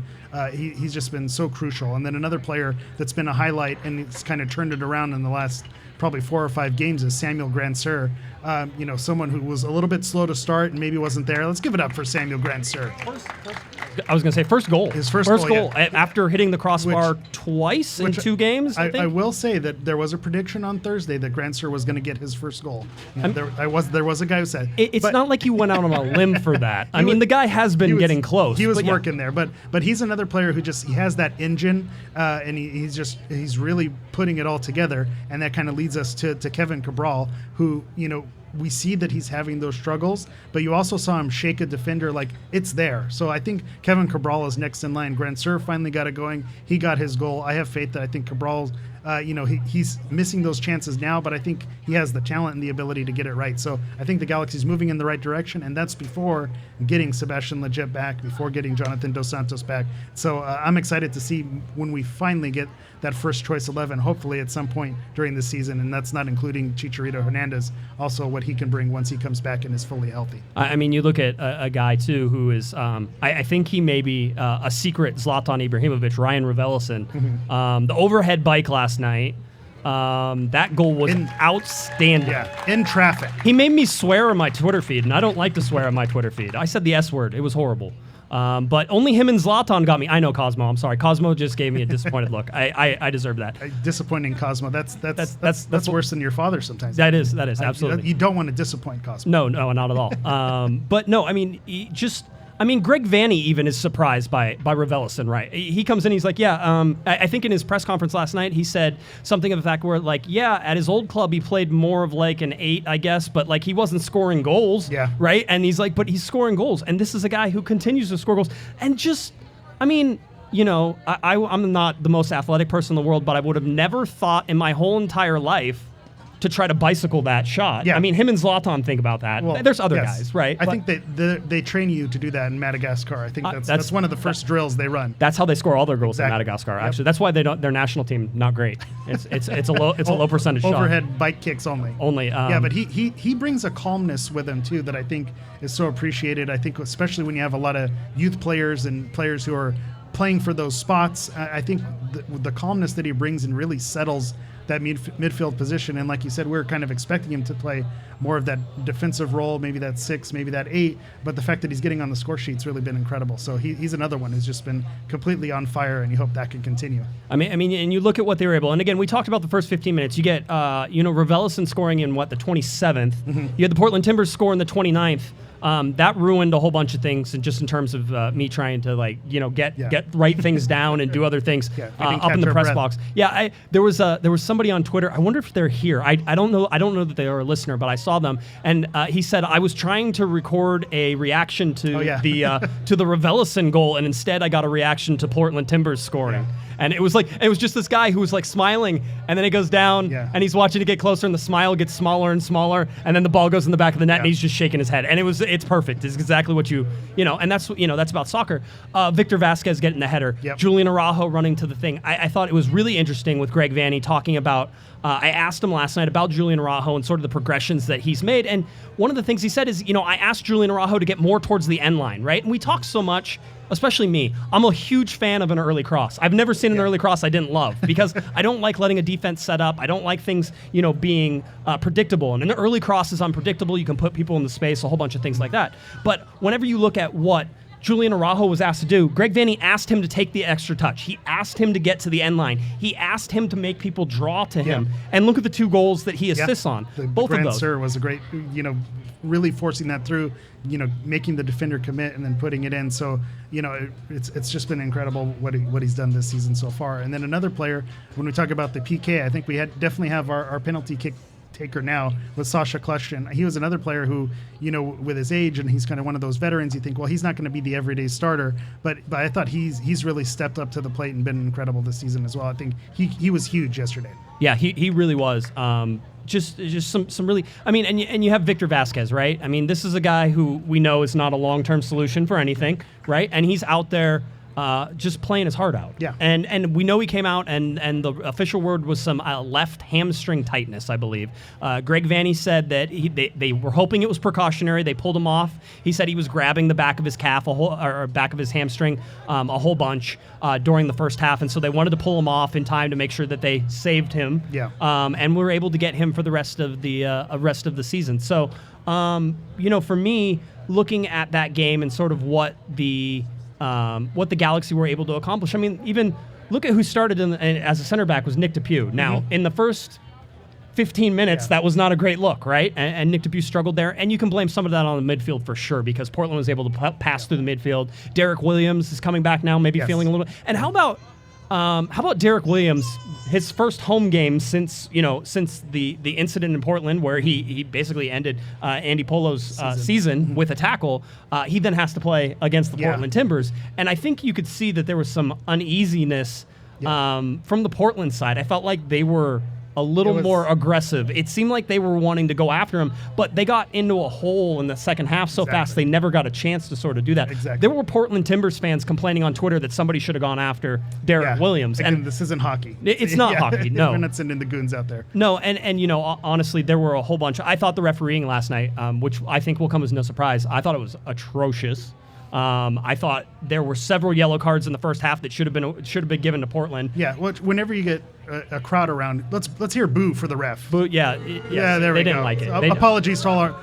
he's just been so crucial. And then another player that's been a highlight and it's kind of turned it around in the last probably 4 or 5 games is Samuel Grandsir. Someone who was a little bit slow to start and maybe wasn't there. Let's give it up for Samuel Grandsir. I was going to say first goal. His first goal, yeah. After hitting the crossbar twice in 2 games. I will say that there was a prediction on Thursday that Grandsir was going to get his first goal. There was a guy who said it's not like you went out on a limb for that. I mean, the guy has been getting close. He was working there, but he's another player who he has that engine, and he's really putting it all together, and that kind of leads us to Kevin Cabral, who we see that he's having those struggles, but you also saw him shake a defender like it's there. So I think Kevin Cabral is next in line. Grandsir finally got it going. He got his goal. I have faith that I think Cabral, he's missing those chances now, but I think he has the talent and the ability to get it right. So I think the Galaxy's moving in the right direction, and that's before getting Sebastian Lletget back, before getting Jonathan Dos Santos back. So I'm excited to see when we finally get that first choice 11, hopefully at some point during the season, and that's not including Chicharito Hernandez, also what he can bring once he comes back and is fully healthy. I mean, you look at a guy, too, who is, I think he may be a secret Zlatan Ibrahimovic, Ryan Raveloson. Mm-hmm. The overhead bike last night, that goal was outstanding. Yeah, in traffic. He made me swear on my Twitter feed, and I don't like to swear on my Twitter feed. I said the S word. It was horrible. But only him and Zlatan got me. I know Cosmo. I'm sorry. Cosmo just gave me a disappointed look. I deserve that. Disappointing Cosmo. That's worse than your father sometimes. That is absolutely. You don't want to disappoint Cosmo. No, not at all. But no, I mean, Greg Vanny even is surprised by Raveloson, right? He comes in, he's like, I think in his press conference last night, he said something of the fact where, like, at his old club, he played more of like an 8, I guess, but like he wasn't scoring goals, right? And he's like, but he's scoring goals. And this is a guy who continues to score goals. And just, I mean, I'm not the most athletic person in the world, but I would have never thought in my whole entire life to try to bicycle that shot. I mean, him and Zlatan think about that. Well, there's other guys, right? I think they train you to do that in Madagascar. I think that's one of the first drills they run. That's how they score all their goals in Madagascar. Actually, that's why their national team not great. It's a low percentage shot. Overhead bike kicks only. But he brings a calmness with him too that I think is so appreciated. I think especially when you have a lot of youth players and players who are playing for those spots. I think the calmness that he brings and really settles that midfield position. And like you said, we're kind of expecting him to play more of that defensive role, maybe that 6, maybe that 8. But the fact that he's getting on the score sheet's really been incredible. So he's another one who's just been completely on fire, and you hope that can continue. I mean, and you look at what they were able. And again, we talked about the first 15 minutes. You get, Raveloson scoring in the 27th. Mm-hmm. You had the Portland Timbers score in the 29th. That ruined a whole bunch of things, and just in terms of me trying to write things down and do other things up in the press box. There was somebody on Twitter. I wonder if they're here. I don't know that they are a listener, but I saw them, and he said I was trying to record a reaction to the Raveloson goal, and instead I got a reaction to Portland Timbers scoring. Yeah. And it was just this guy who was like smiling, and then it goes down, and he's watching it get closer, and the smile gets smaller and smaller, and then the ball goes in the back of the net, and he's just shaking his head. And it's perfect. It's exactly what and that's about soccer. Victor Vasquez getting the header, Julian Araujo running to the thing. I thought it was really interesting with Greg Vanny talking about. I asked him last night about Julian Araujo and sort of the progressions that he's made, and one of the things he said is, I asked Julian Araujo to get more towards the end line, right? And we talk so much. Especially me. I'm a huge fan of an early cross. I've never seen an early cross I didn't love because I don't like letting a defense set up. I don't like things, being predictable. And an early cross is unpredictable. You can put people in the space, a whole bunch of things like that. But whenever you look at what Julian Arago was asked to do. Greg Vanney asked him to take the extra touch. He asked him to get to the end line. He asked him to make people draw to him. And look at the 2 goals that he assists on. Both of those. Sir was a great, really forcing that through, making the defender commit and then putting it in. So, it's just been incredible what he's done this season so far. And then another player, when we talk about the PK, I think we definitely have our penalty kick taker now with Sasha Kloese. He was another player who, with his age, and he's kind of one of those veterans, you think, well, he's not going to be the everyday starter, but I thought he's really stepped up to the plate and been incredible this season as well. I think he was huge yesterday. Yeah, he really was. Just some really, and you have Victor Vasquez, right? This is a guy who we know is not a long-term solution for anything, right? And he's out there just playing his heart out. Yeah. And we know he came out, and the official word was some left hamstring tightness, I believe. Greg Vanney said that they were hoping it was precautionary. They pulled him off. He said he was grabbing the back of his calf, or back of his hamstring, a whole bunch during the first half, and so they wanted to pull him off in time to make sure that they saved him. Yeah. And were able to get him for the rest of the season. So, for me, looking at that game and sort of what the Galaxy were able to accomplish. Even look at who started as a center back was Nick DePuy. Now, in the first 15 minutes, that was not a great look, right? And Nick DePuy struggled there. And you can blame some of that on the midfield for sure, because Portland was able to pass through the midfield. Derrick Williams is coming back now, maybe feeling a little bit. And how about Derrick Williams? His first home game since the incident in Portland where he basically ended Andy Polo's season with a tackle. He then has to play against the Portland Timbers, and I think you could see that there was some uneasiness from the Portland side. I felt like they were a little more aggressive. It seemed like they were wanting to go after him, but they got into a hole in the second half so fast they never got a chance to sort of do that. Exactly. There were Portland Timbers fans complaining on Twitter that somebody should have gone after Derrick Williams. And this isn't hockey. It's not hockey, no. We're not sending the goons out there. No, and honestly, there were a whole bunch. I thought the refereeing last night, which I think will come as no surprise, I thought it was atrocious. I thought there were several yellow cards in the first half that should have been given to Portland. Yeah, whenever you get a crowd around, let's hear boo for the ref. Boo, There we go. They didn't like it. Apologies to all our.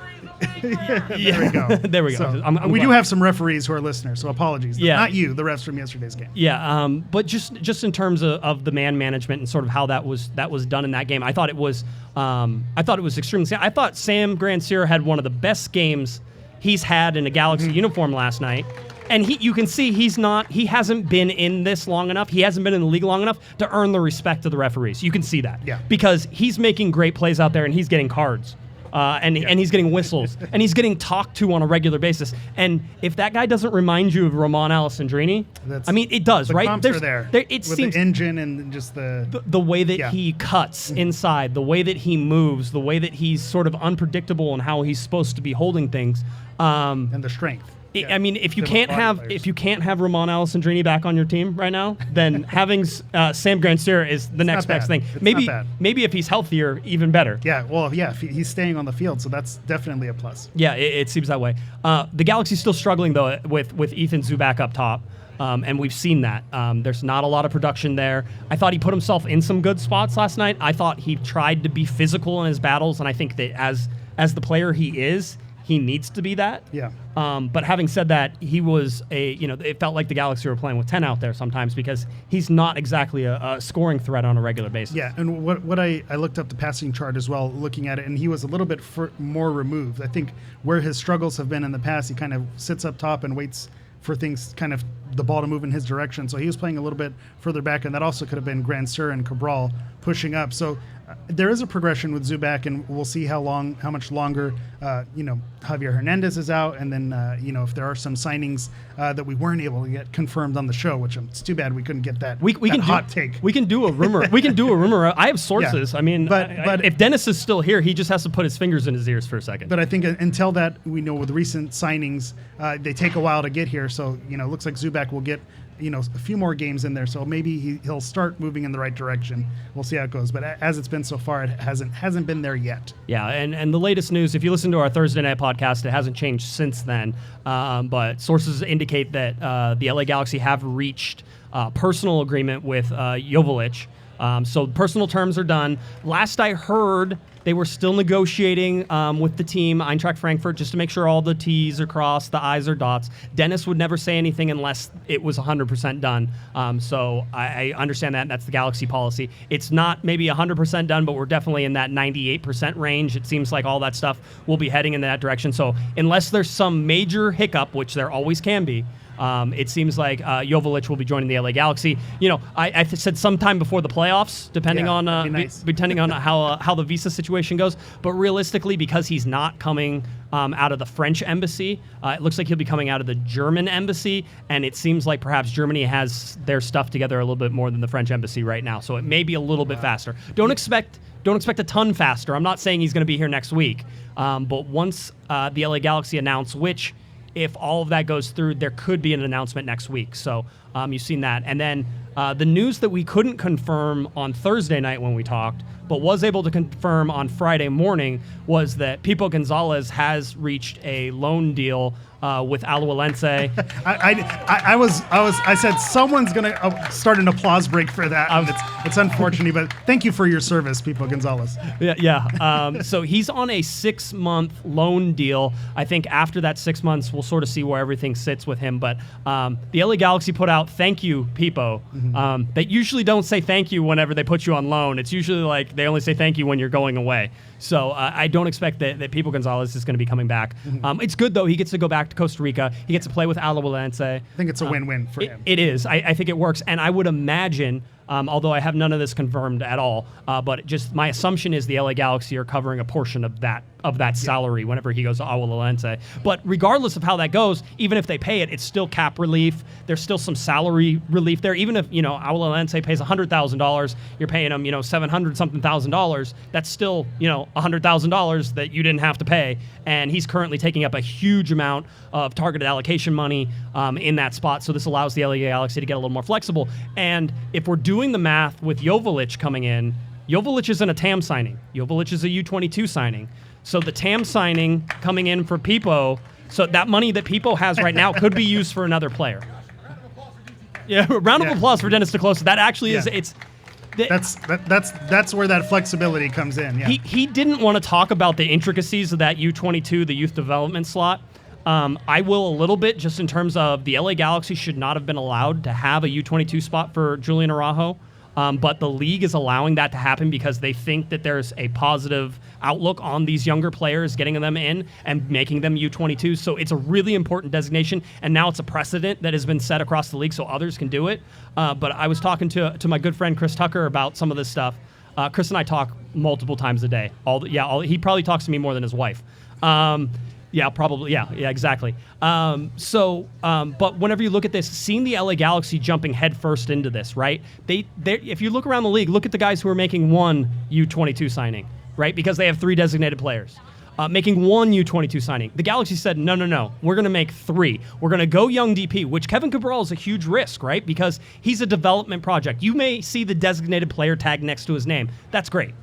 There we go. There we go. So, we do have some referees who are listeners, so apologies. Yeah. Not you, the refs from yesterday's game. Yeah, but just in terms of the man management and sort of how that was done in that game, I thought it was extremely. I thought Sam Grandsir had one of the best games he's had in a Galaxy uniform last night. And you can see he hasn't been in this long enough. He hasn't been in the league long enough to earn the respect of the referees. You can see that. Yeah. Because he's making great plays out there and he's getting cards. And he's getting whistles. And he's getting talked to on a regular basis. And if that guy doesn't remind you of Ramon Alessandrini, it does, the right? Comps are there. It with seems the engine and just the way that he cuts inside, the way that he moves, the way that he's sort of unpredictable in how he's supposed to be holding things. And the strength. If you can't have Ramon Alessandrini back on your team right now, then having Sam Grandsir is the next best thing. Maybe if he's healthier, even better. Yeah, well, if he's staying on the field, so that's definitely a plus. Yeah, it seems that way. The Galaxy's still struggling though with Ethan Zubak up top. And we've seen that. There's not a lot of production there. I thought he put himself in some good spots last night. I thought he tried to be physical in his battles, and I think that as the player he is, he needs to be that. Yeah. But having said that, he was it felt like the Galaxy were playing with 10 out there sometimes because he's not exactly a scoring threat on a regular basis. Yeah, and what I looked up the passing chart as well, looking at it, and he was a little bit more removed. I think where his struggles have been in the past, he kind of sits up top and waits for things, kind of the ball to move in his direction. So he was playing a little bit further back, and that also could have been Grandsir and Cabral pushing up. So there is a progression with Zubak, and we'll see how much longer, Javier Hernandez is out, and then, if there are some signings that we weren't able to get confirmed on the show, which it's too bad we couldn't get that. We can hot take. We can do a rumor. I have sources. Yeah. But if Dennis is still here, he just has to put his fingers in his ears for a second. But I think until that, we know with recent signings, they take a while to get here. So, it looks like Zubak will get, a few more games in there. So maybe he'll start moving in the right direction. We'll see how it goes. But as it's been so far, it hasn't been there yet. Yeah, and the latest news, if you listen to our Thursday night podcast, it hasn't changed since then. But sources indicate that the LA Galaxy have reached personal agreement with Jovelijć So personal terms are done. Last I heard, they were still negotiating with the team, Eintracht Frankfurt, just to make sure all the T's are crossed, the I's are dots. Dennis would never say anything unless it was 100% done. So I understand that, and that's the Galaxy policy. It's not maybe 100% done, but we're definitely in that 98% range. It seems like all that stuff will be heading in that direction. So unless there's some major hiccup, which there always can be, it seems like Jovelijć will be joining the LA Galaxy. You know, I said sometime before the playoffs, depending on depending on how the visa situation goes. But realistically, because he's not coming out of the French embassy, it looks like he'll be coming out of the German embassy, and it seems like perhaps Germany has their stuff together a little bit more than the French embassy right now. So it may be a little bit faster. Don't expect a ton faster. I'm not saying he's going to be here next week, but once the LA Galaxy announce which. If all of that goes through, there could be an announcement next week. So you've seen that. And then the news that we couldn't confirm on Thursday night when we talked, but was able to confirm on Friday morning, was that Pipo Gonzalez has reached a loan deal with Alajuelense. I said someone's gonna start an applause break for that. It's unfortunate, but thank you for your service, Pipo Gonzalez. Yeah. So he's on a 6-month loan deal. I think after that 6 months, we'll sort of see where everything sits with him. But the LA Galaxy put out "Thank you, Pipo." They usually don't say thank you whenever they put you on loan. It's usually like they only say thank you when you're going away. So I don't expect that Pipo Gonzalez is going to be coming back. It's good, though. He gets to go back to Costa Rica. He gets to play with Alajuelense. I think it's a win-win for him. It is. I think it works. And I would imagine, although I have none of this confirmed at all, but just my assumption is the LA Galaxy are covering a portion of that salary whenever he goes to Alajuelense. But regardless of how that goes, even if they pay it, it's still cap relief. There's still some salary relief there. Even if, Alajuelense pays $100,000, you're paying them, $700-something thousand. That's still, $100,000 that you didn't have to pay. And he's currently taking up a huge amount of targeted allocation money in that spot. So this allows the LA Galaxy to get a little more flexible. And if we're doing the math with Jovelijć coming in, Jovelijć isn't a TAM signing. Jovelijć is a U22 signing. So the TAM signing coming in for Pipo, so that money that Pipo has right now could be used for another player. Yeah, round of applause for Dennis Kloese. That actually is, that's where that flexibility comes in. Yeah. He didn't want to talk about the intricacies of that U22, the youth development slot. I will a little bit, just in terms of the LA Galaxy should not have been allowed to have a U22 spot for Julian Araujo. But the league is allowing that to happen because they think that there's a positive outlook on these younger players, getting them in and making them U22s. So it's a really important designation, and now it's a precedent that has been set across the league so others can do it. But I was talking to my good friend Chris Tucker about some of this stuff. Chris and I talk multiple times a day. He probably talks to me more than his wife. Yeah, probably. Yeah, exactly. But whenever you look at this, seeing the LA Galaxy jumping headfirst into this, right? If you look around the league, look at the guys who are making one U22 signing, right? Because they have 3 designated players. Making one U22 signing. The Galaxy said, no, we're going to make 3. We're going to go young DP, which Kevin Cabral is a huge risk, right? Because he's a development project. You may see the designated player tag next to his name. That's great.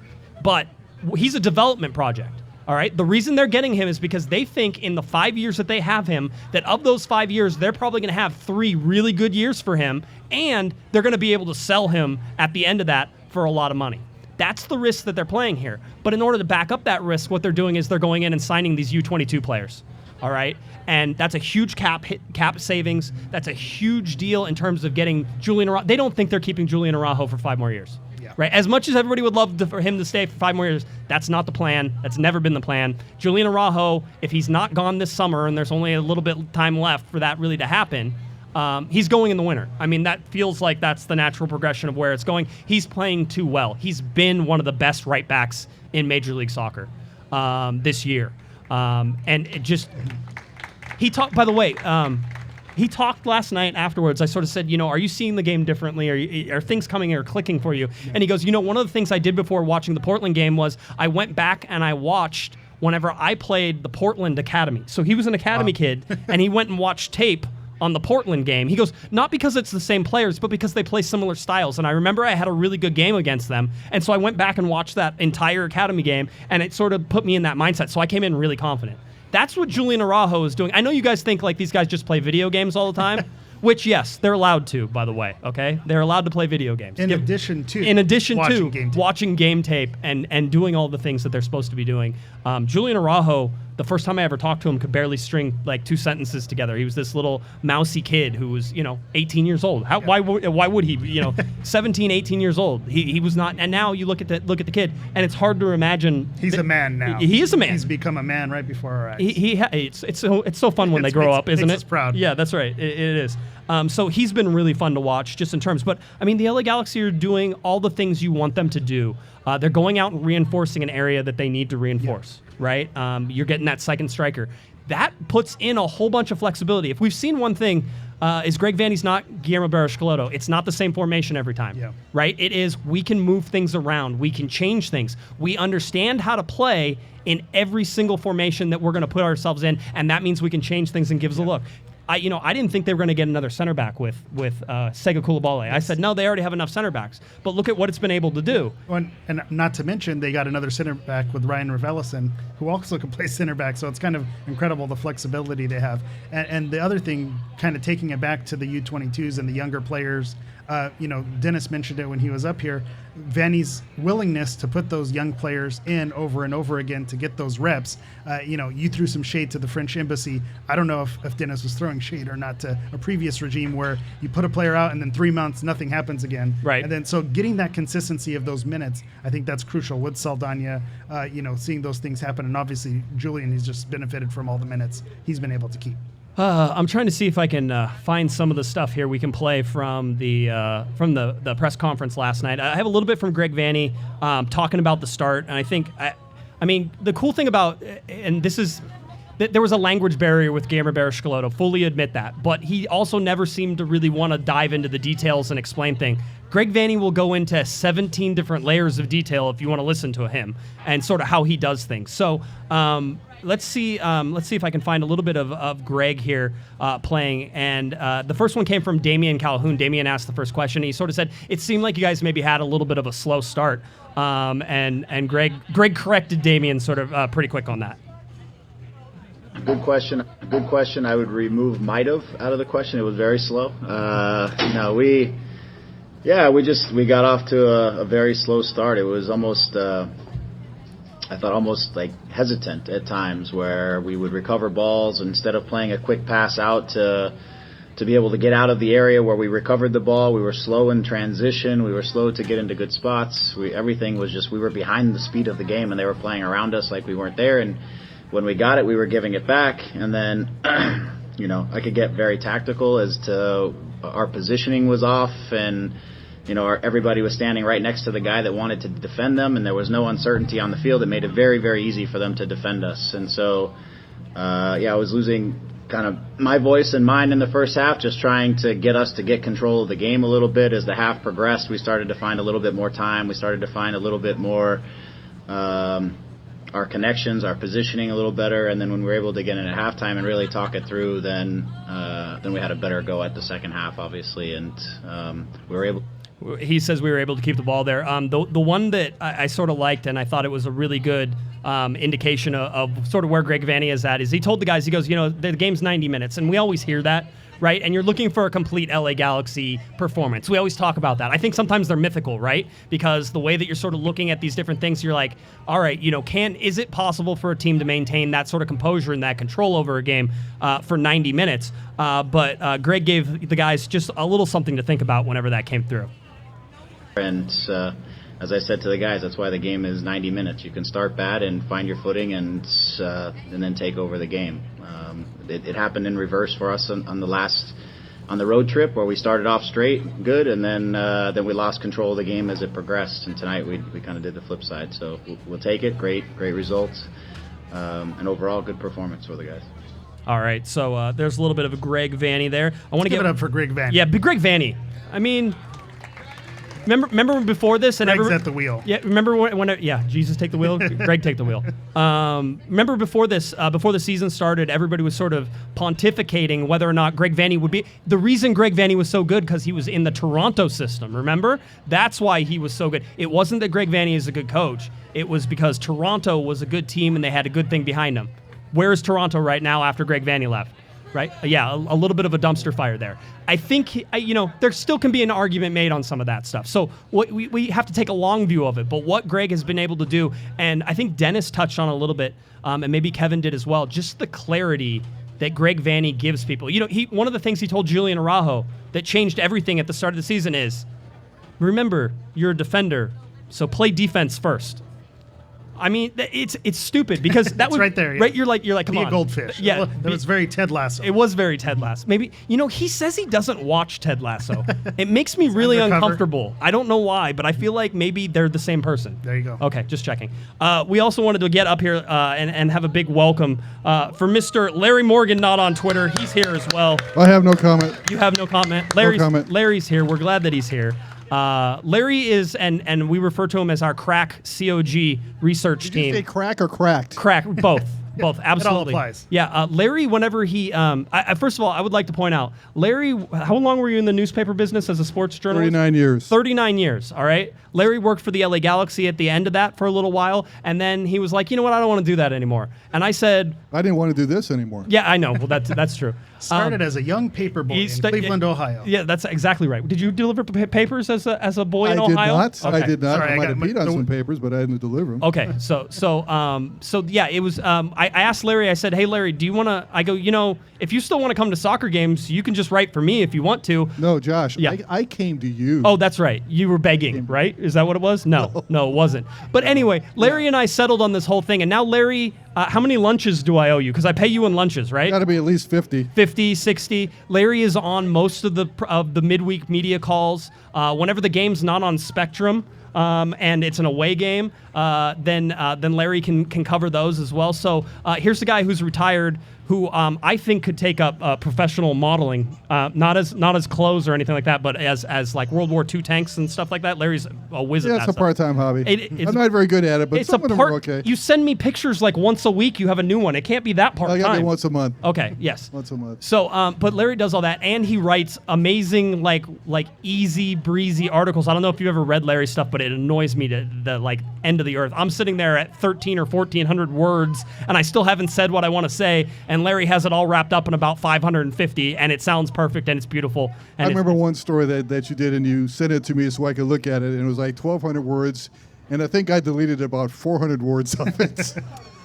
But he's a development project. All right. The reason they're getting him is because they think in the 5 years that they have him, that of those 5 years, they're probably going to have 3 really good years for him, and they're going to be able to sell him at the end of that for a lot of money. That's the risk that they're playing here. But in order to back up that risk, what they're doing is they're going in and signing these U22 players. All right. And that's a huge cap savings. That's a huge deal in terms of getting Julian Araujo. They don't think they're keeping Julian Araujo for 5 more years. Right, as much as everybody would love for him to stay for 5 more years, that's not the plan. That's never been the plan. Julian Araujo, if he's not gone this summer, and there's only a little bit of time left for that really to happen, he's going in the winter. I mean, that feels like that's the natural progression of where it's going. He's playing too well. He's been one of the best right backs in Major League Soccer this year, and it just he talked. By the way. He talked last night afterwards. I sort of said, are you seeing the game differently? Are things coming or clicking for you? Yeah. And he goes, one of the things I did before watching the Portland game was I went back and I watched whenever I played the Portland Academy. So he was an Academy kid, and he went and watched tape on the Portland game. He goes, not because it's the same players, but because they play similar styles. And I remember I had a really good game against them. And so I went back and watched that entire Academy game, and it sort of put me in that mindset. So I came in really confident. That's what Julian Araujo is doing. I know you guys think like these guys just play video games all the time. Which, yes, they're allowed to, by the way, okay? They're allowed to play video games. In addition to watching game tape and doing all the things that they're supposed to be doing. Julian Araujo, the first time I ever talked to him, could barely string like 2 sentences together. He was this little mousy kid who was, 18 years old. Why would he? 17, 18 years old. He was not. And now you look at the kid, and it's hard to imagine. He's a man now. He is a man. He's become a man right before our eyes. It's so fun when they grow up, isn't it? Makes us proud. Yeah, that's right. It is. So he's been really fun to watch just in terms. But, I mean, the LA Galaxy are doing all the things you want them to do. They're going out and reinforcing an area that they need to reinforce, right? You're getting that second striker. That puts in a whole bunch of flexibility. If we've seen one thing, is Greg Vanney's not Guillermo Barros-Schelotto. It's not the same formation every time, right? It is we can move things around. We can change things. We understand how to play in every single formation that we're going to put ourselves in, and that means we can change things and give us a look. I didn't think they were going to get another center back with Sega Coulibaly. I said, no, they already have enough center backs. But look at what it's been able to do. And not to mention, they got another center back with Ryan Raveloson, who also can play center back. So it's kind of incredible the flexibility they have. And the other thing, kind of taking it back to the U22s and the younger players, Dennis mentioned it when he was up here. Vanney's willingness to put those young players in over and over again to get those reps. You threw some shade to the French embassy. I don't know if Dennis was throwing shade or not to a previous regime where you put a player out and then 3 months, nothing happens again. Right. And then so getting that consistency of those minutes, I think that's crucial with Saldana, seeing those things happen. And obviously Julian, he's just benefited from all the minutes he's been able to keep. I'm trying to see if I can find some of the stuff here we can play from the press conference last night. I have a little bit from Greg Vanney talking about the start, and I think, the cool thing about, and this is, there was a language barrier with Guillermo Barros-Schelotto, fully admit that, but he also never seemed to really want to dive into the details and explain things. Greg Vanney will go into 17 different layers of detail if you want to listen to him and sort of how he does things. So, let's see if I can find a little bit of Greg here playing. And the first one came from Damian Calhoun. Damian asked the first question. He sort of said, it seemed like you guys maybe had a little bit of a slow start. And Greg corrected Damian sort of pretty quick on that. Good question. I would remove might have out of the question. It was very slow. We got off to a very slow start. It was almost, I thought almost like hesitant at times where we would recover balls instead of playing a quick pass out to be able to get out of the area where we recovered the ball. We were slow in transition. We were slow to get into good spots. Everything was just, we were behind the speed of the game and they were playing around us like we weren't there. And when we got it, we were giving it back. And then, I could get very tactical as to our positioning was off and, everybody was standing right next to the guy that wanted to defend them, and there was no uncertainty on the field. It made it very, very easy for them to defend us. And so, I was losing kind of my voice and mine in the first half, just trying to get us to get control of the game a little bit. As the half progressed, we started to find a little bit more time. We started to find a little bit more our connections, our positioning a little better. And then when we were able to get in at halftime and really talk it through, then we had a better go at the second half, obviously, and we were able. He says we were able to keep the ball there. The one that I sort of liked, and I thought it was a really good indication of sort of where Greg Vanney is at, is he told the guys, he goes, the game's 90 minutes, and we always hear that, right? And you're looking for a complete LA Galaxy performance. We always talk about that. I think sometimes they're mythical, right? Because the way that you're sort of looking at these different things, you're like, all right, is it possible for a team to maintain that sort of composure and that control over a game for 90 minutes? But Greg gave the guys just a little something to think about whenever that came through. And as I said to the guys, that's why the game is 90 minutes. You can start bad and find your footing and then take over the game. It happened in reverse for us on the road trip where we started off straight, good, and then we lost control of the game as it progressed. And tonight we kind of did the flip side. So we'll take it. Great results, and overall good performance for the guys. All right, so there's a little bit of a Greg Vanney there. I want to give it up for Greg Vanney. Yeah, Greg Vanney. I mean. Remember before this, and Greg's at the wheel. Yeah, remember when Jesus take the wheel, Greg take the wheel. Remember before this, before the season started, everybody was sort of pontificating whether or not Greg Vanney would be. The reason Greg Vanney was so good because he was in the Toronto system. Remember, that's why he was so good. It wasn't that Greg Vanney is a good coach. It was because Toronto was a good team and they had a good thing behind them. Where is Toronto right now after Greg Vanney left? right? Yeah, a little bit of a dumpster fire there. I think, there still can be an argument made on some of that stuff. So we have to take a long view of it. But what Greg has been able to do, and I think Dennis touched on a little bit, and maybe Kevin did as well, just the clarity that Greg Vanney gives people. One of the things he told Julian Araujo that changed everything at the start of the season is, remember, you're a defender, so play defense first. I mean, it's stupid because that was right there. Yeah. Right, you're like, come Be on, a goldfish. Yeah, It was very Ted Lasso. It was very Ted Lasso. Maybe he says he doesn't watch Ted Lasso. It makes me really undercover. uncomfortable. I don't know why, but I feel like maybe they're the same person. There you go. Okay, just checking. We also wanted to get up here and have a big welcome for Mr. Larry Morgan, not on Twitter. He's here as well. I have no comment. You have no comment. comment. Larry's here. We're glad that he's here. Larry is, and we refer to him as our crack COG research Did team. you say crack or cracked? Crack, both. Both, absolutely. It all applies. Yeah, Larry, whenever he... first of all, I would like to point out, Larry, how long were you in the newspaper business as a sports journalist? 39 years. 39 years, all right? Larry worked for the LA Galaxy at the end of that for a little while, and then he was like, you know what, I don't want to do that anymore. And I said... I didn't want to do this anymore. Yeah, I know. Well, that's true. Started as a young paper boy in Cleveland, Ohio. Yeah, that's exactly right. Did you deliver papers as a boy in Ohio? I did not. Sorry, I I might got have my- beat on no- some papers, but I didn't deliver them. Okay, so yeah, it was. I asked Larry. I said, "Hey, Larry, do you want to?" I go, if you still want to come to soccer games, you can just write for me if you want to. No, Josh. Yeah. I came to you. Oh, that's right. You were begging, right? Is that what it was? No, it wasn't. But anyway, Larry and I settled on this whole thing, and now Larry, how many lunches do I owe you? Because I pay you in lunches, right? Got to be at least 50. 50, 60. Larry is on most of the midweek media calls. Whenever the game's not on Spectrum and it's an away game, then Larry can cover those as well. So here's a guy who's retired who I think could take up professional modeling, not as clothes or anything like that, but as like World War II tanks and stuff like that. Larry's a whiz Yeah, at it's that a stuff. part-time hobby. I'm not very good at it, but It's some a of them part. are okay. You send me pictures like once a week. You have a new one. It can't be that I part-time. got it once a month. Okay. Yes. Once a month. So, but Larry does all that, and he writes amazing, like easy breezy articles. I don't know if you ever read Larry's stuff, but it annoys me to the end of the earth. I'm sitting there at 13 or 1400 words, and I still haven't said what I want to say, and Larry has it all wrapped up in about 550, and it sounds perfect and it's beautiful. And I remember one story that you did, and you sent it to me so I could look at it, and it was like 1,200 words, and I think I deleted about 400 words of it.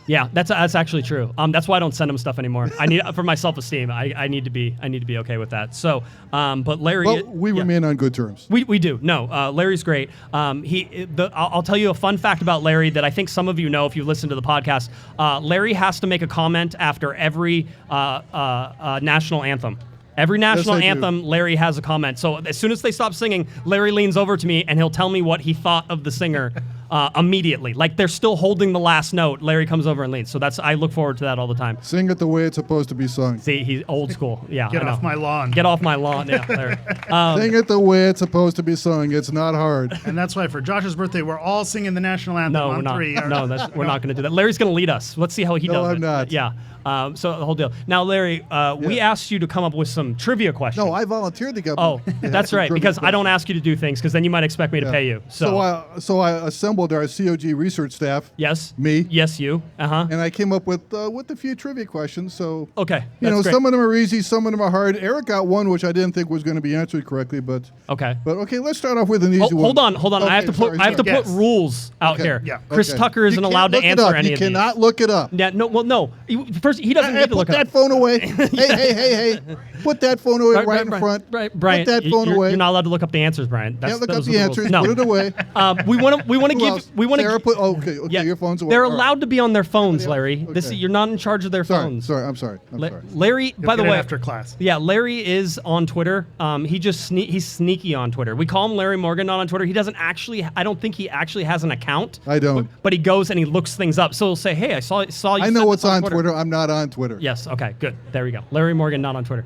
Yeah, that's actually true. That's why I don't send him stuff anymore. I need for my self-esteem. I need to be okay with that. So, but Larry, Well, we remain on good terms. We do. No, Larry's great. I'll tell you a fun fact about Larry that I think some of you know if you listen to the podcast. Larry has to make a comment after every national anthem. Every national I do. anthem, Larry has a comment. So as soon as they stop singing, Larry leans over to me and he'll tell me what he thought of the singer immediately. Like they're still holding the last note. Larry comes over and leans. So I look forward to that all the time. Sing it the way it's supposed to be sung. See, he's old school. Yeah, Get I know. off my lawn. Get off my lawn. Yeah, Larry. Sing it the way it's supposed to be sung. It's not hard. And that's why for Josh's birthday, we're all singing the national anthem No, on we're not. three. No, we're not going to do that. Larry's going to lead us. Let's see how he No, does it. I'm not. Yeah. So the whole deal. Now, Larry, we asked you to come up with some trivia questions. No, I volunteered to go. Oh, that's right. Because I don't ask you to do things, because then you might expect me to pay you. So, I assembled our COG research staff. yes. Me. Yes, you. Uh-huh. And I came up with a few trivia questions. So Okay. you know, that's great. some of them are easy, some of them are hard. Eric got one which I didn't think was going to be answered correctly, but Okay. okay, let's start off with an easy one. Hold on. Okay, I have to put sorry. put rules out Okay, here. yeah. Chris Okay. Tucker isn't You allowed can't to look it answer up. any you of these. cannot look it up. Yeah. No. First, he doesn't need to Put look it that up. phone away. Hey. Put that phone away right in front. Right, Brian. Put that phone away. You're not allowed to look up the answers, Brian. Can't look up those are the rules. answers. No. Put it away. We want to Who give. else? We want Sarah to. put. Okay. Yeah, Your phone's away. they're All right. allowed to be on their phones, Somebody else? Larry. Okay. You're not in charge of their phones. I'm sorry. Larry, by the get it way, after class. Yeah, Larry is on Twitter. He's sneaky on Twitter. We call him Larry Morgan, not on Twitter. He doesn't actually. I don't think he actually has an account. I don't. But he goes and he looks things up. So he'll say, "Hey, I saw you." I know said what's this on Twitter. I'm not on Twitter. Yes. Okay. Good. There we go. Larry Morgan, not on Twitter.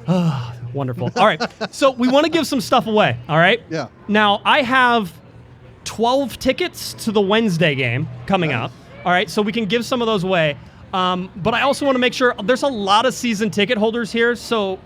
Ah, wonderful. All right. So we want to give some stuff away. All right. Yeah. Now I have 12 tickets to the Wednesday game coming up. All right. So we can give some of those away. But I also want to make sure there's a lot of season ticket holders here. So,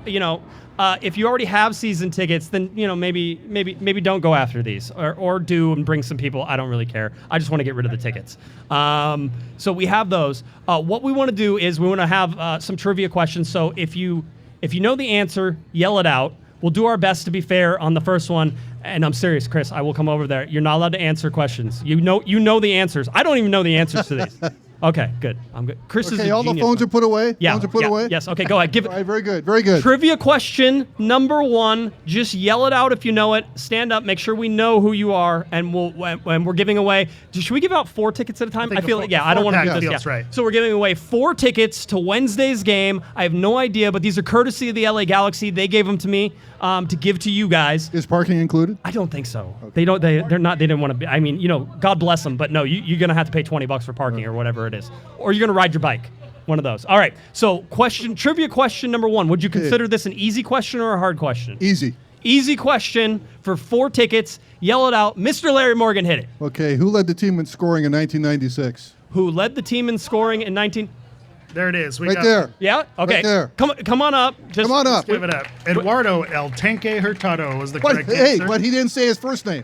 if you already have season tickets, then, maybe don't go after these or do and bring some people. I don't really care. I just want to get rid of the tickets. So we have those. What we want to do is we want to have some trivia questions. So if you know the answer, yell it out. We'll do our best to be fair on the first one. And I'm serious, Chris, I will come over there. You're not allowed to answer questions. You know the answers. I don't even know the answers to these. Okay, good. I'm good. Chris is a all genius. the phones are put away? Yeah. Phones are put away? Yes. Okay, go ahead. Give it. All right, very good. Very good. Trivia question number 1. Just yell it out if you know it. Stand up. Make sure we know who you are, and we're giving away. Should we give out 4 tickets at a time? I feel like I don't want to do this. Feels right. So we're giving away 4 tickets to Wednesday's game. I have no idea, but these are courtesy of the LA Galaxy. They gave them to me to give to you guys. Is parking included? I don't think so. Okay. They don't. They're not. They didn't want to be. I mean, God bless them, but no, you're gonna have to pay $20 for parking or whatever it is, or you're gonna ride your bike. One of those. All right. So trivia question number 1. Would you consider this an easy question or a hard question? Easy. Easy question for 4 tickets. Yell it out. Mr. Larry Morgan, hit it. Okay. Who led the team in scoring in 1996? Who led the team in scoring in 19? There it is. Right there. Yeah? Okay. Right there. Come on up. Come on up. Give it up. Eduardo El Tanque Hurtado was the correct answer. But he didn't say his first name.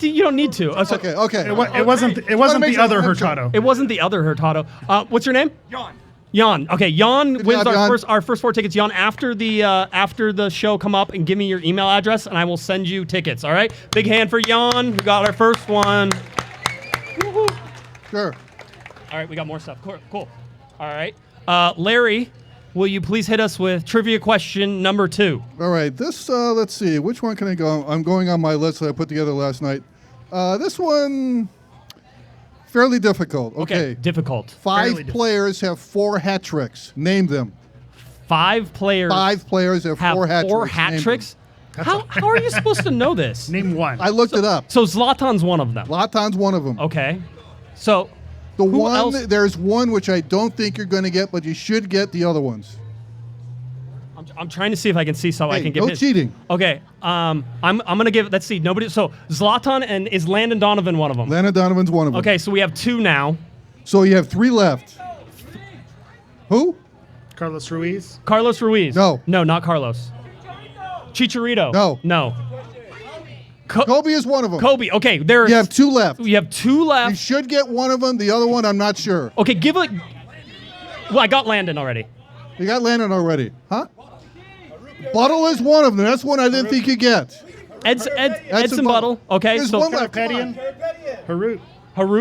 You don't need to. Okay. It wasn't the other Hurtado. It wasn't the other Hurtado. What's your name? Jan. Okay, Jan wins our first 4 tickets. Jan, after the show, come up and give me your email address, and I will send you tickets. All right. Big hand for Jan, who got our first one. Woo-hoo. Sure. All right, we got more stuff. Cool. All right. Larry, will you please hit us with trivia question number 2? All right. This, let's see. Which one can I go? I'm going on my list that I put together last night. This one, fairly difficult. Okay. Difficult. 5 players have 4 hat tricks. Name them. 5 players. 5 players have 4 hat tricks. 4 hat tricks? How are you supposed to know this? Name one. I looked it up. So Zlatan's one of them. Zlatan's one of them. Okay. So there's one which I don't think you're going to get, but you should get the other ones. I'm trying to see if I can see I can get no his. cheating. Okay. I'm gonna give. Let's see. Nobody. So Zlatan and is Landon Donovan one of them? Landon Donovan's one of them. Okay. So we have 2 now. So you have 3 left. Who? Carlos Ruiz. Carlos Ruiz. No. No, not Carlos. Chicharito. No. Kobe is one of them. Kobe. Okay. You have 2 left. We have 2 left. You should get one of them. The other one, I'm not sure. Okay. Well, I got Landon already. You got Landon already, huh? Buttle is one of them. That's one I didn't think you'd get. Edson Buttle. Okay. There's so one left. Harut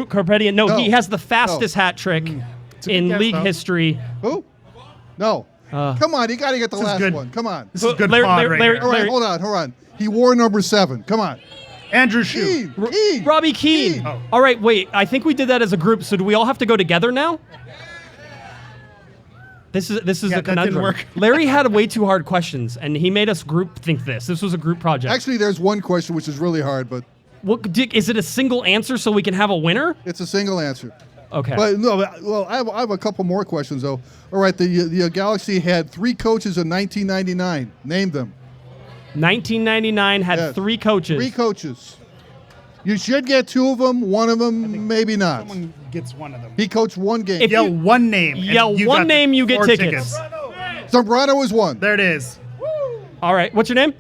Carpetian. No, he has the fastest hat trick in guess, league though. history. Who? No. Come on, you got to get the last good. one. Come on. This is good Larry- pod Larry- right here. All right, hold on. He wore number 7. Come on. Andrew Shue. Keane. Robbie Keane. Oh. All right, wait. I think we did that as a group. So do we all have to go together now? This is Yeah, a that conundrum. didn't work. Larry had way too hard questions, and he made us group think this. This was a group project. Actually, there's one question which is really hard, but Is it a single answer so we can have a winner? it's a single answer. Okay. But no, well, I have a couple more questions though. All right, the Galaxy had 3 coaches in 1999. Name them. 1999 had Yes. 3 coaches. 3 coaches. You should get 2 of them. One of them, maybe not. Someone gets one of them. He coached 1 game. If Yell you- one name. and Yell you one got the name, you get 4 tickets. Zambrano is 1. There it is. All right. What's your name?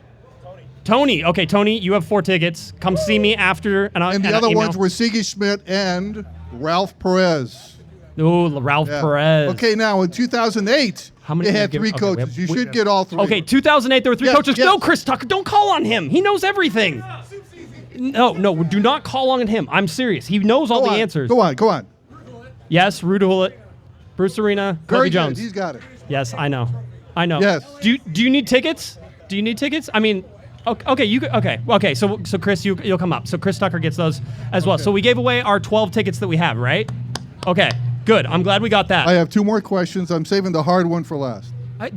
Tony. Okay, Tony, you have 4 tickets. Come see me after. And And the other ones were Sigi Schmidt and Ralph Perez. Ooh, Ralph Yeah. Perez. Okay, now in 2008, How many they did had we 3 give? Okay, we coaches. have- You should get all 3. Okay, 2008, there were 3 Yes, coaches. yes. No, Chris Tucker, don't call on him. He knows everything. No, do not call on him. I'm serious. He knows all the answers. Go on. Yes, Ruud Bruce Arena, Very Kobe good. Jones. He's got it. Yes, I know. Yes. Do you need tickets? Do you need tickets? I mean, okay. Okay. So Chris, you'll come up. So Chris Tucker gets those as well. So we gave away our 12 tickets that we have, right? Okay. Good. I'm glad we got that. I have 2 more questions. I'm saving the hard one for last.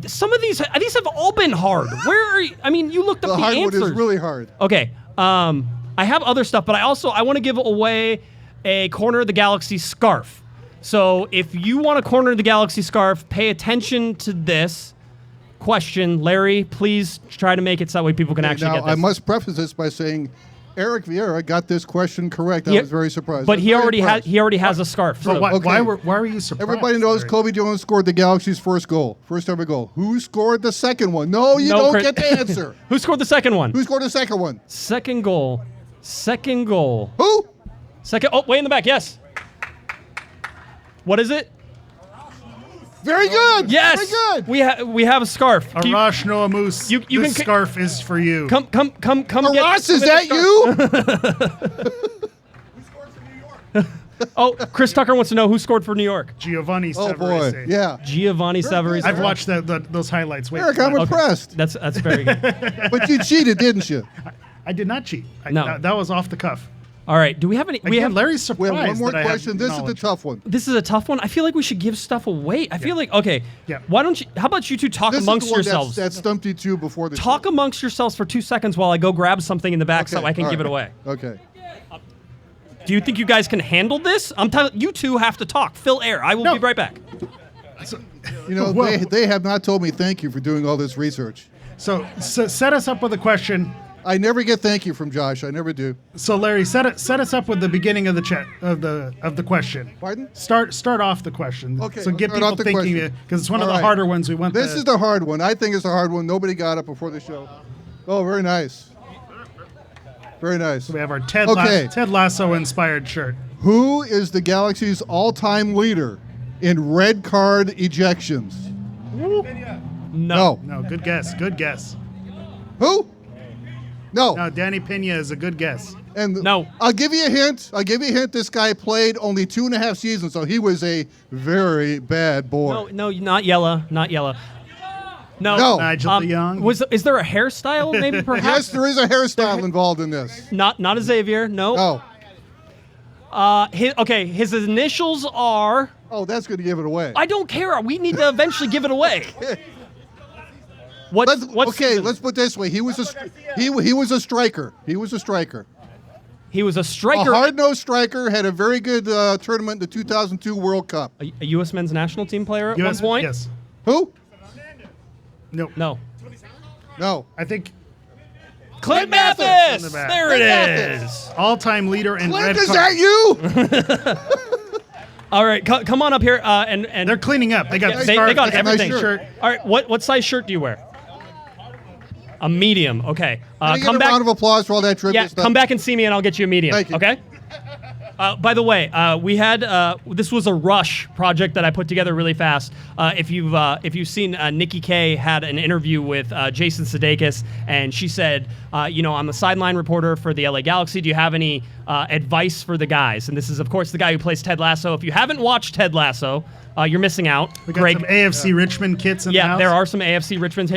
Some of these have all been hard. Where are you? I mean, you looked up The the hard answers. one is really hard. Okay. I have other stuff, but I want to give away a Corner of the Galaxy scarf. So if you want a Corner of the Galaxy scarf, pay attention to this question. Larry, please try to make it so that way people can actually Now, get this. I must preface this by saying Eric Vieira got this question correct. I Yeah, was very surprised. But I was he very already impressed. has a scarf. But So. why, okay. why were you surprised? Everybody knows Larry? Kobe Jones scored the Galaxy's first ever goal. Who scored the second one? No, you don't Chris- get the answer. Who scored the second one? Who scored the second one? Second goal. Who? Second. Oh, way in the back. Yes. What is it? Very good. Yes. Very good. We have a scarf. Can you- Arash Noah Moose. You This can- scarf is for you. Come. Ross, is that you? Oh, Chris Tucker wants to know who scored for New York. Giovanni Oh boy. Savarese. Yeah. Giovanni Savarese. I've watched those highlights. Wait, Eric, I'm Okay. impressed. That's very good. But you cheated, didn't you? I did not cheat. No. That was off the cuff. All right. Do we have any? We Again, have. Larry's We surprised. have one more that I have question. This is the knowledge. tough one. This is a tough one. I feel like we should give stuff away. I feel like okay. Yeah. Why don't you? How about you two talk This amongst is the one yourselves? that stumped you two before the Talk show. amongst yourselves for 2 seconds while I go grab something in the back so Okay, I can all give it right. away. Okay. Do you think you guys can handle this? I'm telling you two have to talk. Fill air. I will No. be right back. You know, Well- they have not told me thank you for doing all this research. So set us up with a question. I never get thank you from Josh. I never do. So Larry, set us up with the beginning of the chat of the question. Pardon? Start off the question. Okay, So get start people off the thinking question. because it's one of All the right. harder ones. We want. This is the hard one. I think it's a hard one. Nobody got it before the show. Oh, very nice. Very nice. We have our Ted Okay. Ted Lasso inspired shirt. Who is the Galaxy's all-time leader in red card ejections? No. No, good guess. Good guess. Who? No. No, Danny Pena is a good guess. And No. I'll give you a hint. This guy played only 2.5 seasons, so he was a very bad boy. No, not Yella. Not Yella. No. No. Nigel DeYoung. Is there a hairstyle maybe perhaps? Yes, there is a hairstyle involved in this. Not a Xavier. No. No. His initials are. Oh, that's going to give it away. I don't care. We need to eventually give it away. Let's season? put it this way. He was a striker. He was a striker. He was a A striker. hard-nosed striker, had a very good tournament in the 2002 World Cup. A U.S. men's national team player at one US point. Yes. Who? No. No. No. I think Clint Mathis Mathis. in the back. There it Clint is. all-time leader in Clint, red is card. that you? All right, come on up here. And They're cleaning up. They got the they scarf, got they got the everything. shirt. All right, what size shirt do you wear? A medium. Okay. Can I get Come a back. round of applause for all that trivia Yeah, stuff? come back and see me, and I'll get you a medium. Thank you. Okay. By the way, we had this was a rush project that I put together really fast. If you've seen Nikki K had an interview with Jason Sudeikis, and she said, I'm the sideline reporter for the LA Galaxy. Do you have any advice for the guys? And this is, of course, the guy who plays Ted Lasso. If you haven't watched Ted Lasso, you're missing out. We got some AFC Richmond kits in the house. There are some AFC Richmond.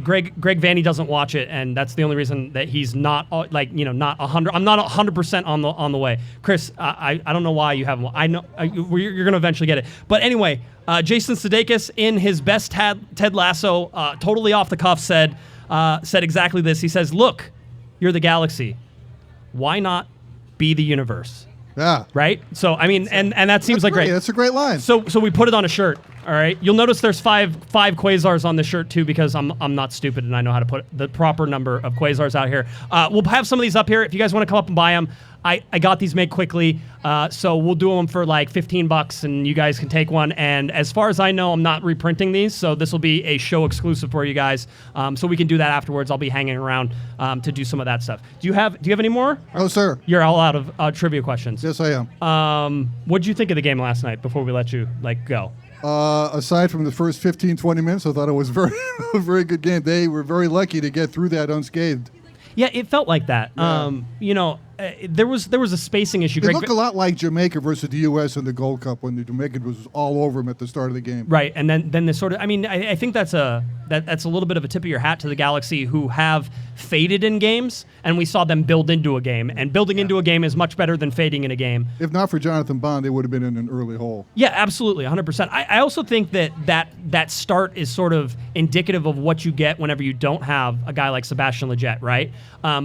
Greg Vanny doesn't watch it, and that's the only reason that he's not not 100. I'm not 100% on the way. Chris, I don't know why you haven't. I know you're gonna eventually get it. But anyway, Jason Sudeikis in his best Ted Lasso, totally off the cuff, said exactly this. He says, "Look, you're the Galaxy. Why not be the universe?" Yeah. Right? So I mean, and that seems like great. That's a great line. So we put it on a shirt. All right. You'll notice there's five quasars on the shirt too, because I'm not stupid and I know how to put the proper number of quasars out here. We'll have some of these up here if you guys want to come up and buy them. I got these made quickly, so we'll do them for like $15, and you guys can take one. And as far as I know, I'm not reprinting these, so this will be a show exclusive for you guys. So we can do that afterwards. I'll be hanging around to do some of that stuff. Do you have any more? Oh, sir. You're all out of trivia questions. Yes, I am. What did you think of the game last night before we let you go? Aside from the first 15, 20 minutes, I thought it was a very good game. They were very lucky to get through that unscathed. Yeah, it felt like that. Yeah. There was a spacing issue. They look a lot like Jamaica versus the U.S. in the Gold Cup when the Jamaican was all over them at the start of the game. Right, and then the sort of, I think that's a little bit of a tip of your hat to the Galaxy, who have faded in games, and we saw them build into a game. And building into a game is much better than fading in a game. If not for Jonathan Bond, they would have been in an early hole. Yeah, absolutely, 100%. I also think that start is sort of indicative of what you get whenever you don't have a guy like Sebastian Lletget, right?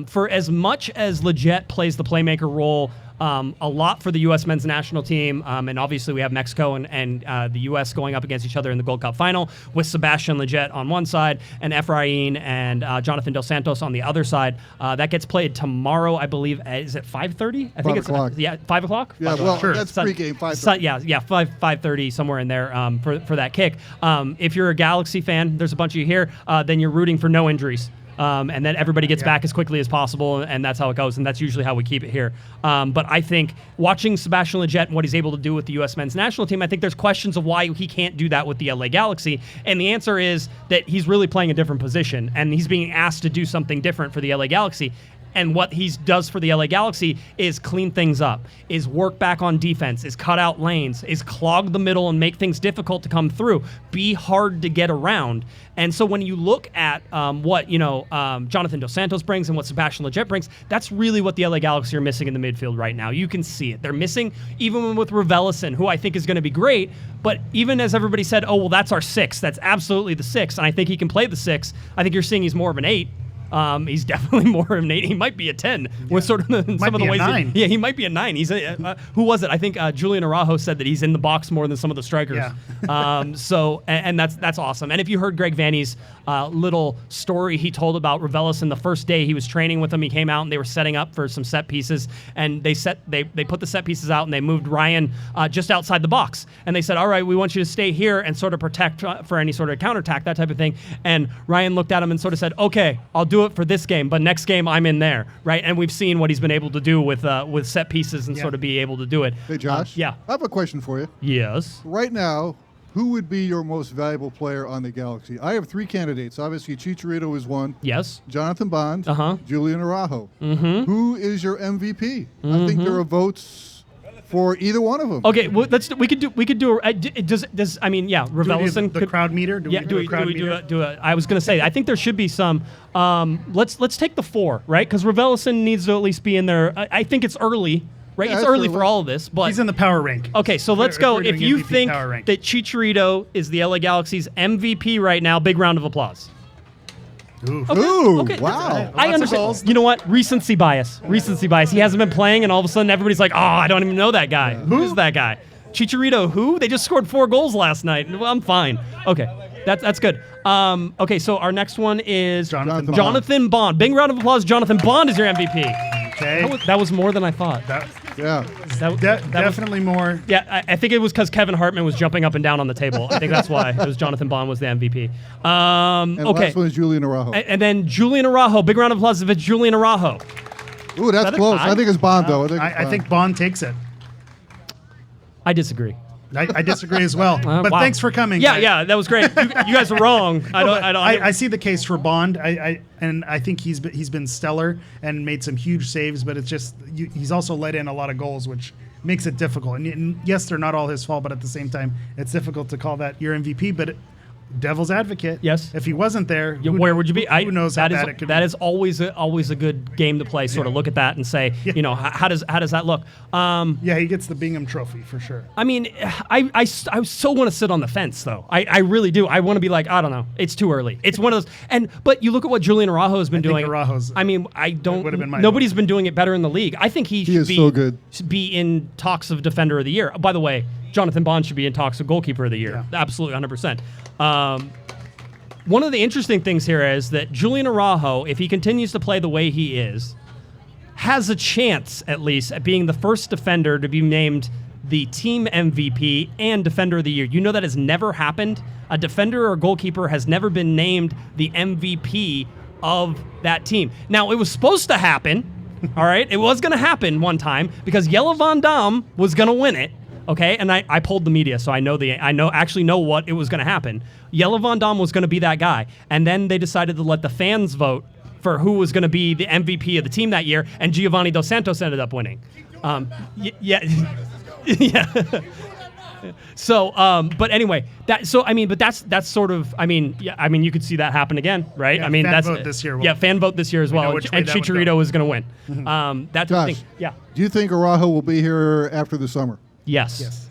For as much as Lletget plays the playmaker role, a lot for the U.S. men's national team, and obviously we have Mexico and the U.S. going up against each other in the Gold Cup final with Sebastian Lletget on one side and Efrain and Jonathan Dos Santos on the other side. That gets played tomorrow, I believe. Is it 5:30? I think 5 o'clock. Yeah, 5 o'clock. Yeah, well, that's pregame 5:30. Yeah, 5:30 somewhere in there for that kick. If you're a Galaxy fan, there's a bunch of you here. Then you're rooting for no injuries. And then everybody gets back as quickly as possible, and that's how it goes, and that's usually how we keep it here. But I think watching Sebastian Lletget and what he's able to do with the U.S. men's national team, I think there's questions of why he can't do that with the LA Galaxy, and the answer is that he's really playing a different position, and he's being asked to do something different for the LA Galaxy. And what he does for the LA Galaxy is clean things up, is work back on defense, is cut out lanes, is clog the middle and make things difficult to come through, be hard to get around. And so when you look at what Jonathan Dos Santos brings and what Sebastian Lletget brings, that's really what the LA Galaxy are missing in the midfield right now. You can see it. They're missing, even with Raveloson, who I think is going to be great. But even as everybody said, oh, well, that's our 6. That's absolutely the 6. And I think he can play the 6. I think you're seeing he's more of an 8. He's definitely more of an 8. He might be a 10 with sort of some of the ways. He might be a 9. He's who was it? I think Julian Araujo said that he's in the box more than some of the strikers. Yeah. So that's awesome. And if you heard Greg Vanny's little story he told about Raveloson the first day he was training with him, he came out and they were setting up for some set pieces, and they put the set pieces out and they moved Ryan just outside the box, and they said, all right, we want you to stay here and sort of protect for any sort of counterattack, that type of thing. And Ryan looked at him and sort of said, okay, I'll do it for this game, but next game I'm in there, right? And we've seen what he's been able to do with set pieces and sort of be able to do it. Hey, Josh. Yeah. I have a question for you. Yes. Right now, who would be your most valuable player on the Galaxy? I have 3 candidates. Obviously, Chicharito is one. Yes. Jonathan Bond. Julian Arajo. Mm-hmm. Who is your MVP? I think there are votes for either one of them. Okay, well, we could do Raveloson. The crowd meter? Do we do a I was going to say, I think there should be some. Let's take the 4, right? Because Raveloson needs to at least be in there. I think it's early. Right, yeah, it's early for all of this, but he's in the power rank. Okay, so let's go. If you think that Chicharito is the LA Galaxy's MVP right now, big round of applause. Ooh, Okay. Wow. I understand. You know what? Recency bias. He hasn't been playing, and all of a sudden everybody's like, oh, I don't even know that guy. Who's that guy? Chicharito, who? They just scored 4 goals last night. Well, I'm fine. Okay, that's good. Okay, so our next one is Jonathan Bond. Big round of applause. Jonathan Bond is your MVP. Okay. That was more than I thought. Definitely more. Yeah, I think it was because Kevin Hartman was jumping up and down on the table. I think that's why it was Jonathan Bond was the MVP. And the last one is Julian Arajo. And then Julian Arajo. Big round of applause if it's Julian Arajo. Ooh, that's close. I think it's Bond, though. I think Bond takes it. I disagree. I disagree as well. But thanks for coming. Yeah, that was great. You guys are wrong. I see the case for Bond. I think he's been stellar and made some huge saves, but it's just he's also let in a lot of goals, which makes it difficult. And yes, they're not all his fault, but at the same time, it's difficult to call that your MVP. But devil's advocate. Yes. If he wasn't there, where would you be? Who knows how bad it could be. That is always a good game to play. Sort of look at that and say, how does that look? He gets the Bingham Trophy for sure. I mean, I so want to sit on the fence though. I really do. I want to be like, I don't know. It's too early. It's one of those. But you look at what Julian Arajo has been doing. Nobody's been doing it better in the league. I think he should so good. Be in talks of Defender of the Year. By the way, Jonathan Bond should be in talks of Goalkeeper of the Year. Yeah. Absolutely, 100%. One of the interesting things here is that Julian Arajo, if he continues to play the way he is, has a chance, at least, at being the first defender to be named the team MVP and Defender of the Year. You know that has never happened. A defender or goalkeeper has never been named the MVP of that team. Now, it was supposed to happen, all right? It was going to happen one time because Jelle Van Damme was going to win it. Okay, and I polled the media, so I actually know what it was going to happen. Jelle Van Damme was going to be that guy, and then they decided to let the fans vote for who was going to be the MVP of the team that year, and Giovanni Dos Santos ended up winning. Yeah. So, but anyway, that's sort of, you could see that happen again, right? Yeah, fan vote this year. Fan vote this year as well, and Chicharito is going to win. Mm-hmm. That's Josh, the thing. Yeah. Do you think Araujo will be here after the summer? Yes.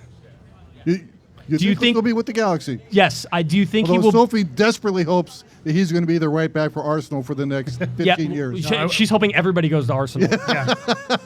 Do you think he'll be with the Galaxy? Yes, I do think Although he will. Sophie desperately hopes that he's going to be the right back for Arsenal for the next 15 years. She's hoping everybody goes to Arsenal. Yeah.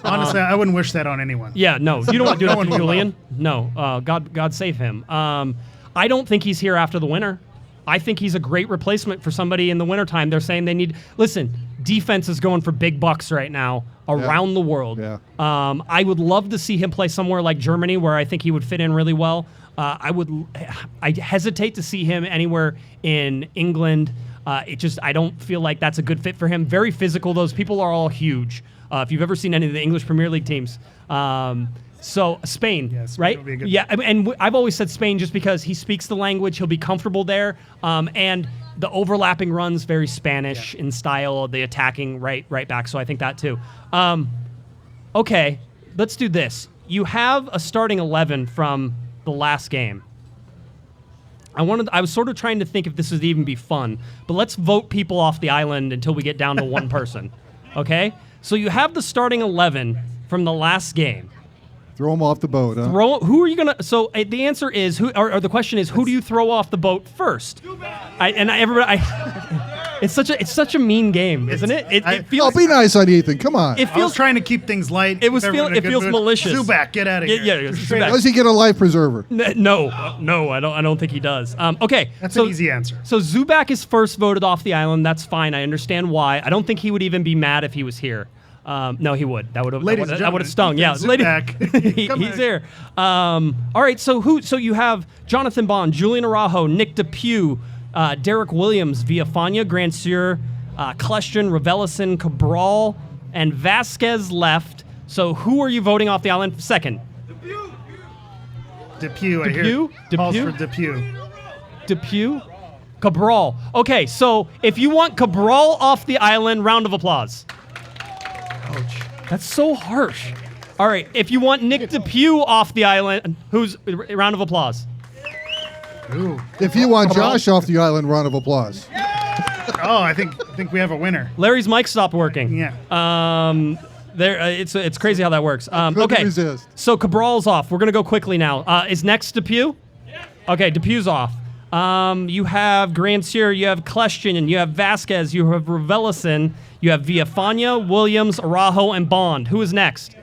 Honestly, I wouldn't wish that on anyone. Yeah, no, you don't want to do No that one to will. Julian. No, God save him. I don't think he's here after the winter. I think he's a great replacement for somebody in the wintertime. They're saying they need. Listen, defense is going for big bucks right now around the world. Yeah. I would love to see him play somewhere like Germany, where I think he would fit in really well. I hesitate to see him anywhere in England. I don't feel like that's a good fit for him. Very physical. Those people are all huge. If you've ever seen any of the English Premier League teams. So Spain, Yeah, Spain right? would be a good Yeah, and I've always said Spain just because he speaks the language, he'll be comfortable there, and the overlapping runs very Spanish in style, the attacking right back. So I think that too. Okay, let's do this. You have a starting 11 from the last game. I was sort of trying to think if this would even be fun, but let's vote people off the island until we get down to one person. Okay, so you have the starting 11 from the last game. Throw him off the boat, huh? Who are you gonna? So the answer is who, or the question is, who do you throw off the boat first? It's such a mean game, isn't it? It feels. Be nice on Ethan. Come on. It I was feels. trying to keep things light. It was keep everyone in a it good feels mood. malicious. Zubac, get out of here. Yeah, Zubac. Does he get a life preserver? No, I don't think he does. Okay, That's so, an easy answer. So Zubac is first voted off the island. That's fine. I understand why. I don't think he would even be mad if he was here. No, he would. That would have stung. Yeah, Zubac. he's Come back. here. All right. So you have Jonathan Bond, Julian Arajo, Nick DePew, Derrick Williams, Villafana, Grandsir, Kleshton, Raveloson, Cabral, and Vasquez left. So who are you voting off the island second? DePew, I hear. Calls for DePew? DePew. DePew? Cabral. Okay, so if you want Cabral off the island, round of applause. Ouch. That's so harsh. All right, if you want Nick DePew off the island, round of applause. Ooh. If you want Josh off the island, round of applause. Oh, I think we have a winner. Larry's mic stopped working. Yeah. It's crazy how that works. Couldn't Okay, resist. so Cabral's off. We're gonna go quickly now. Is next DePew? Yeah. Okay, DePew's off. You have Grandsir, you have Kleshton, and you have Vasquez, you have Raveloson, you have Villafana, Williams, Araujo, and Bond. Who is next?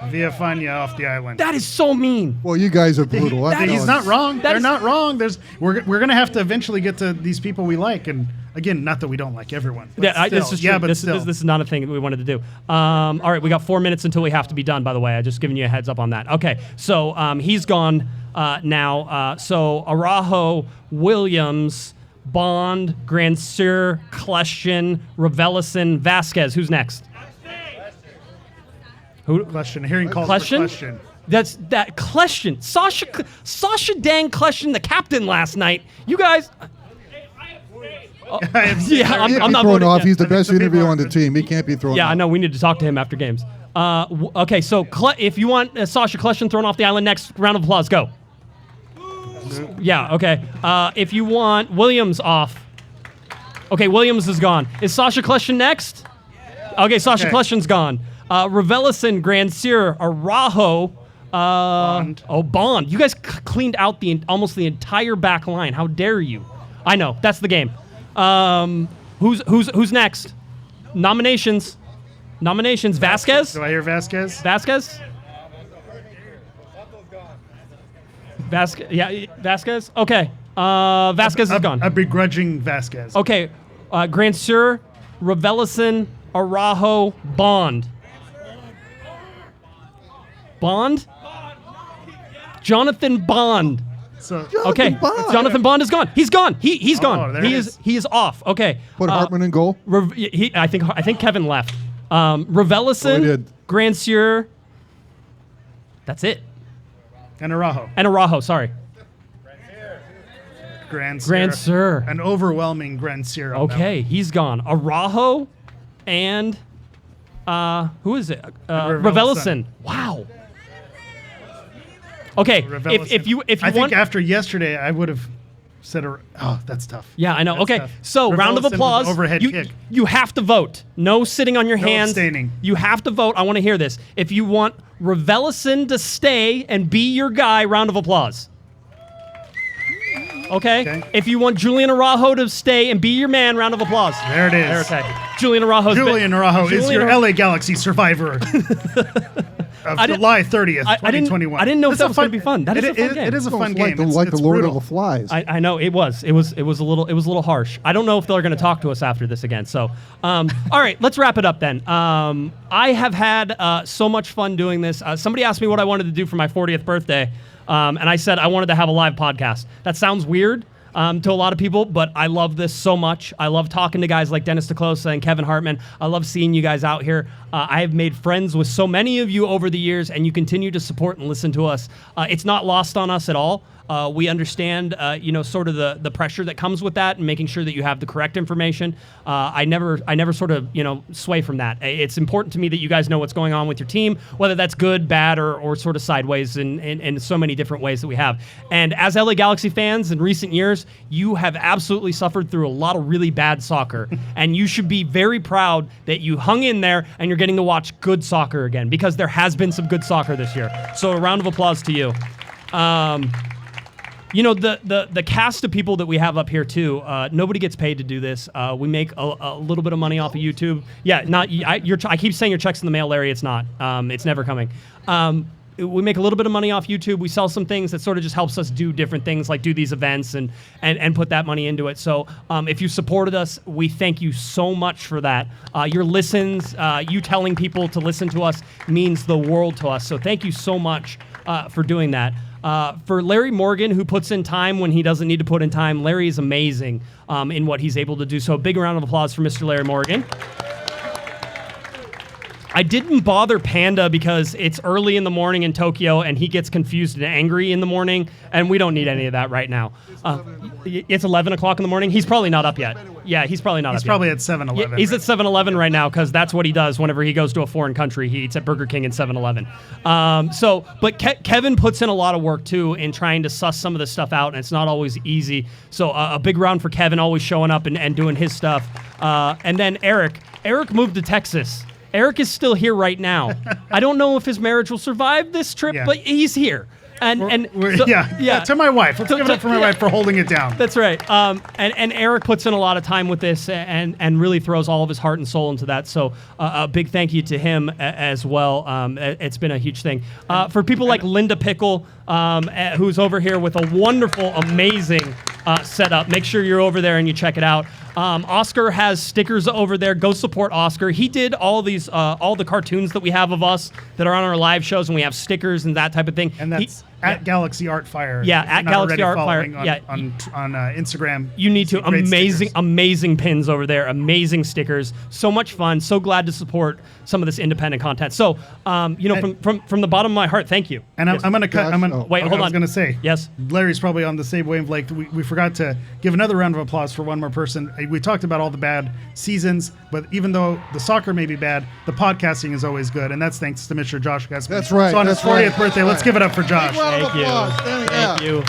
Villafana off the island. That is so mean. Well, you guys are brutal. He's not wrong. They're is- not wrong. We're gonna have to eventually get to these people we like, and again, not that we don't like everyone. But This is true. Yeah, but this still. is not a thing that we wanted to do. All right, we got 4 minutes until we have to be done, by the way. I just giving you a heads up on that. Okay, so he's gone now. So Araujo, Williams, Bond, Grandsir, Kleshton, Raveloson, Vasquez. Who's next? Who? Question. Hearing calls Kleshton? for question. That's that Kleshton. Sasha Dan Kleshton, the captain last night. You guys. I have seen Yeah, Larry. He can't I'm be not thrown voting off. yet. He's the I think best some people interview are on the good. team. He can't be thrown Yeah, off. I know. We need to talk to him after games. Okay, so if you want Sasha Kleshton thrown off the island next, round of applause, go. Yeah, okay. If you want Williams off. Okay, Williams is gone. Is Sasha Kleshton next? Okay, Sasha Okay. Kleshton's gone. Raveloson, Grandsir, Araujo, Bond. Bond. You guys cleaned out almost the entire back line. How dare you? I know. That's the game. Who's next? Nominations. Vasquez? Do I hear Vasquez? Vasquez? Yeah, Vasquez? Okay. Vasquez is gone. A begrudging Vasquez. Okay. Grandsir, Raveloson, Araujo, Bond. Bond? Jonathan Bond. So Okay. Bond. Jonathan Bond is gone. He's gone. He's gone. there He it is is. he is off. Okay. Put Hartman in goal. I think Kevin left. Raveloson, Oh, he did. Grandsir. That's it. and Araujo. And Araujo, sorry. Grandsir. An overwhelming Grandsir. on that Okay, he's gone. Araujo and who is it? Raveloson. Wow. Okay, one. if you I want, think after yesterday, I would have said, "Oh, that's tough." yeah, I know. That's Okay, tough. so round of Raveloson with applause. an overhead you, kick. you have to vote. No sitting on your No hands. abstaining. You have to vote. I want to hear this. If you want Raveloson to stay and be your guy, round of applause. Okay? If you want Julian Arago to stay and be your man, round of applause. There it is. Okay. Julian Arago is your LA Galaxy survivor. Of July 30th, 2021. I didn't know if that was going to be fun. That is a fun game. It is a fun game. Like the Lord brutal. of the Flies. I know it was. It was a little harsh. I don't know if they're going to talk to us after this again. So, all right, let's wrap it up then. I have had so much fun doing this. Somebody asked me what I wanted to do for my 40th birthday, and I said I wanted to have a live podcast. That sounds weird to a lot of people, but I love this so much. I love talking to guys like Dennis Kloese and Kevin Hartman. I love seeing you guys out here. I have made friends with so many of you over the years, and you continue to support and listen to us. It's not lost on us at all. We understand, sort of the pressure that comes with that, and making sure that you have the correct information. I never sort of, sway from that. It's important to me that you guys know what's going on with your team, whether that's good, bad, or sort of sideways in so many different ways that we have. And as LA Galaxy fans in recent years, you have absolutely suffered through a lot of really bad soccer, and you should be very proud that you hung in there and you're getting to watch good soccer again, because there has been some good soccer this year. So a round of applause to you. The cast of people that we have up here too. Nobody gets paid to do this. We make a little bit of money off of YouTube. Yeah, I keep saying your check's in the mail, Larry. It's not. It's never coming. We make a little bit of money off YouTube. We sell some things that sort of just helps us do different things, like do these events and put that money into it. So if you supported us, we thank you so much for that. Your listens, you telling people to listen to us means the world to us. So thank you so much for doing that. For Larry Morgan, who puts in time when he doesn't need to put in time, Larry is amazing in what he's able to do. So a big round of applause for Mr. Larry Morgan. I didn't bother Panda because it's early in the morning in Tokyo and he gets confused and angry in the morning, and we don't need any of that right now. It's 11 o'clock in the morning. He's probably not up yet. Yeah, he's probably not up yet. He's probably at 7-Eleven. Yeah, he's at 7-Eleven right now because that's what he does whenever he goes to a foreign country. He eats at Burger King and 7-Eleven. But Kevin puts in a lot of work too in trying to suss some of this stuff out, and it's not always easy. So a big round for Kevin, always showing up and doing his stuff. And then Eric moved to Texas. Eric is still here right now. I don't know if his marriage will survive this trip, but he's here. To my wife. Let's give it up for my wife for holding it down. That's right. And Eric puts in a lot of time with this and really throws all of his heart and soul into that. So a big thank you to him as well. It's been a huge thing. For people like Linda Pickle, who's over here with a wonderful, amazing setup. Make sure you're over there and you check it out. Oscar has stickers over there. Go support Oscar. He did all the cartoons that we have of us that are on our live shows, and we have stickers and that type of thing. And that's at Galaxy Art Fire. Yeah, at Galaxy Art Fire. On Instagram. You need to. Amazing pins over there. Amazing stickers. So much fun. So glad to support some of this independent content. So, from the bottom of my heart, thank you. And I'm going to cut. Wait, hold on. I was going to say. Yes. Larry's probably on the same wavelength. We forgot to give another round of applause for one more person. We talked about all the bad seasons, but even though the soccer may be bad, the podcasting is always good, and that's thanks to Mr. Josh Guesman. That's right. So on his 40th birthday, let's give it up for Josh. Thank you.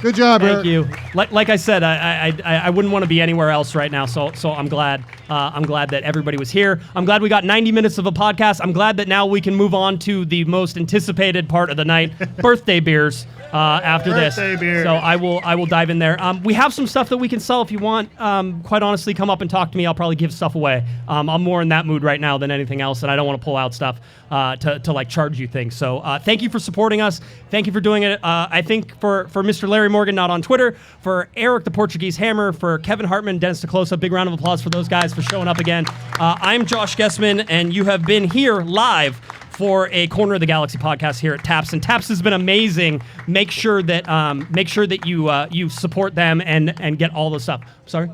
Good job, Thank Eric. you. Like I said, I wouldn't want to be anywhere else right now. So I'm glad. I'm glad that everybody was here. I'm glad we got 90 minutes of a podcast. I'm glad that now we can move on to the most anticipated part of the night, birthday beers. After birthday this, beer. So I will dive in there. We have some stuff that we can sell if you want. Quite honestly, come up and talk to me. I'll probably give stuff away. I'm more in that mood right now than anything else, and I don't want to pull out stuff to like charge you things. So thank you for supporting us. Thank you for doing it. I think for Mr. Larry Morgan, not on Twitter, for Eric the Portuguese Hammer, for Kevin Hartman, Dennis Kloese, a big round of applause for those guys for showing up again. I'm Josh Guesman, and you have been here live for a Corner of the Galaxy podcast here at Taps, and Taps has been amazing. Make sure that you support them and get all the stuff. Sorry,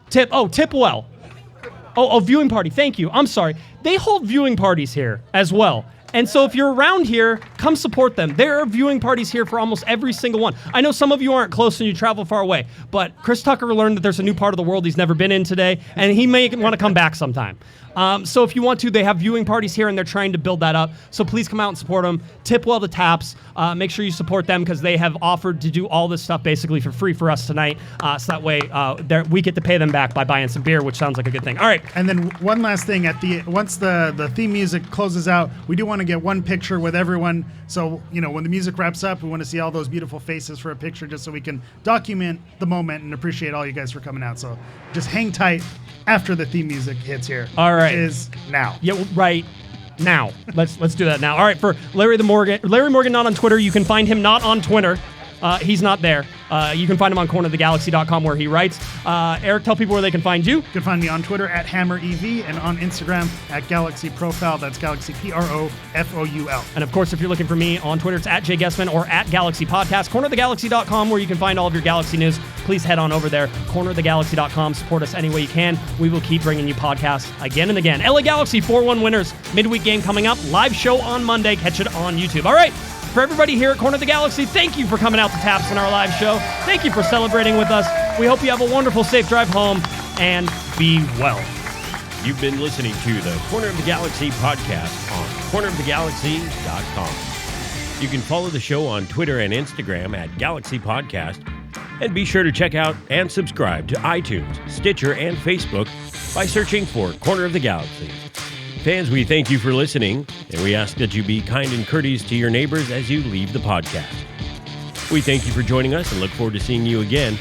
tip well. Viewing party. Thank you. I'm sorry. They hold viewing parties here as well. And so if you're around here, come support them. There are viewing parties here for almost every single one. I know some of you aren't close and you travel far away, but Chris Tucker learned that there's a new part of the world he's never been in today, and he may want to come back sometime. So if you want to, they have viewing parties here, and they're trying to build that up. So please come out and support them. Tip well to Taps. Make sure you support them because they have offered to do all this stuff basically for free for us tonight. So that way we get to pay them back by buying some beer, which sounds like a good thing. All right. And then one last thing. Once the theme music closes out, we do want to to get one picture with everyone. So, when the music wraps up, we want to see all those beautiful faces for a picture just so we can document the moment and appreciate all you guys for coming out. So just hang tight after the theme music hits here. All right. Which is now. Yeah, right. Now. Let's do that now. All right, for Larry Morgan not on Twitter, you can find him not on Twitter. He's not there. You can find him on cornerofthegalaxy.com where he writes. Eric, tell people where they can find you. You can find me on Twitter at HammerEV and on Instagram at Galaxy Profile. That's Galaxy Profoul. And of course, if you're looking for me on Twitter, it's at Jay Guesman or at Galaxy Podcast. Cornerofthegalaxy.com where you can find all of your Galaxy news. Please head on over there. Cornerofthegalaxy.com. Support us any way you can. We will keep bringing you podcasts again and again. LA Galaxy 4-1 winners. Midweek game coming up. Live show on Monday. Catch it on YouTube. All right. For everybody here at Corner of the Galaxy, thank you for coming out to Taps in our live show. Thank you for celebrating with us. We hope you have a wonderful, safe drive home, and be well. You've been listening to the Corner of the Galaxy podcast on cornerofthegalaxy.com. You can follow the show on Twitter and Instagram at Galaxy Podcast, and be sure to check out and subscribe to iTunes, Stitcher, and Facebook by searching for Corner of the Galaxy. Fans, we thank you for listening, and we ask that you be kind and courteous to your neighbors as you leave the podcast. We thank you for joining us and look forward to seeing you again.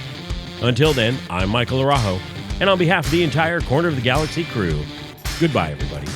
Until then, I'm Michael Araujo, and on behalf of the entire Corner of the Galaxy crew, goodbye, everybody.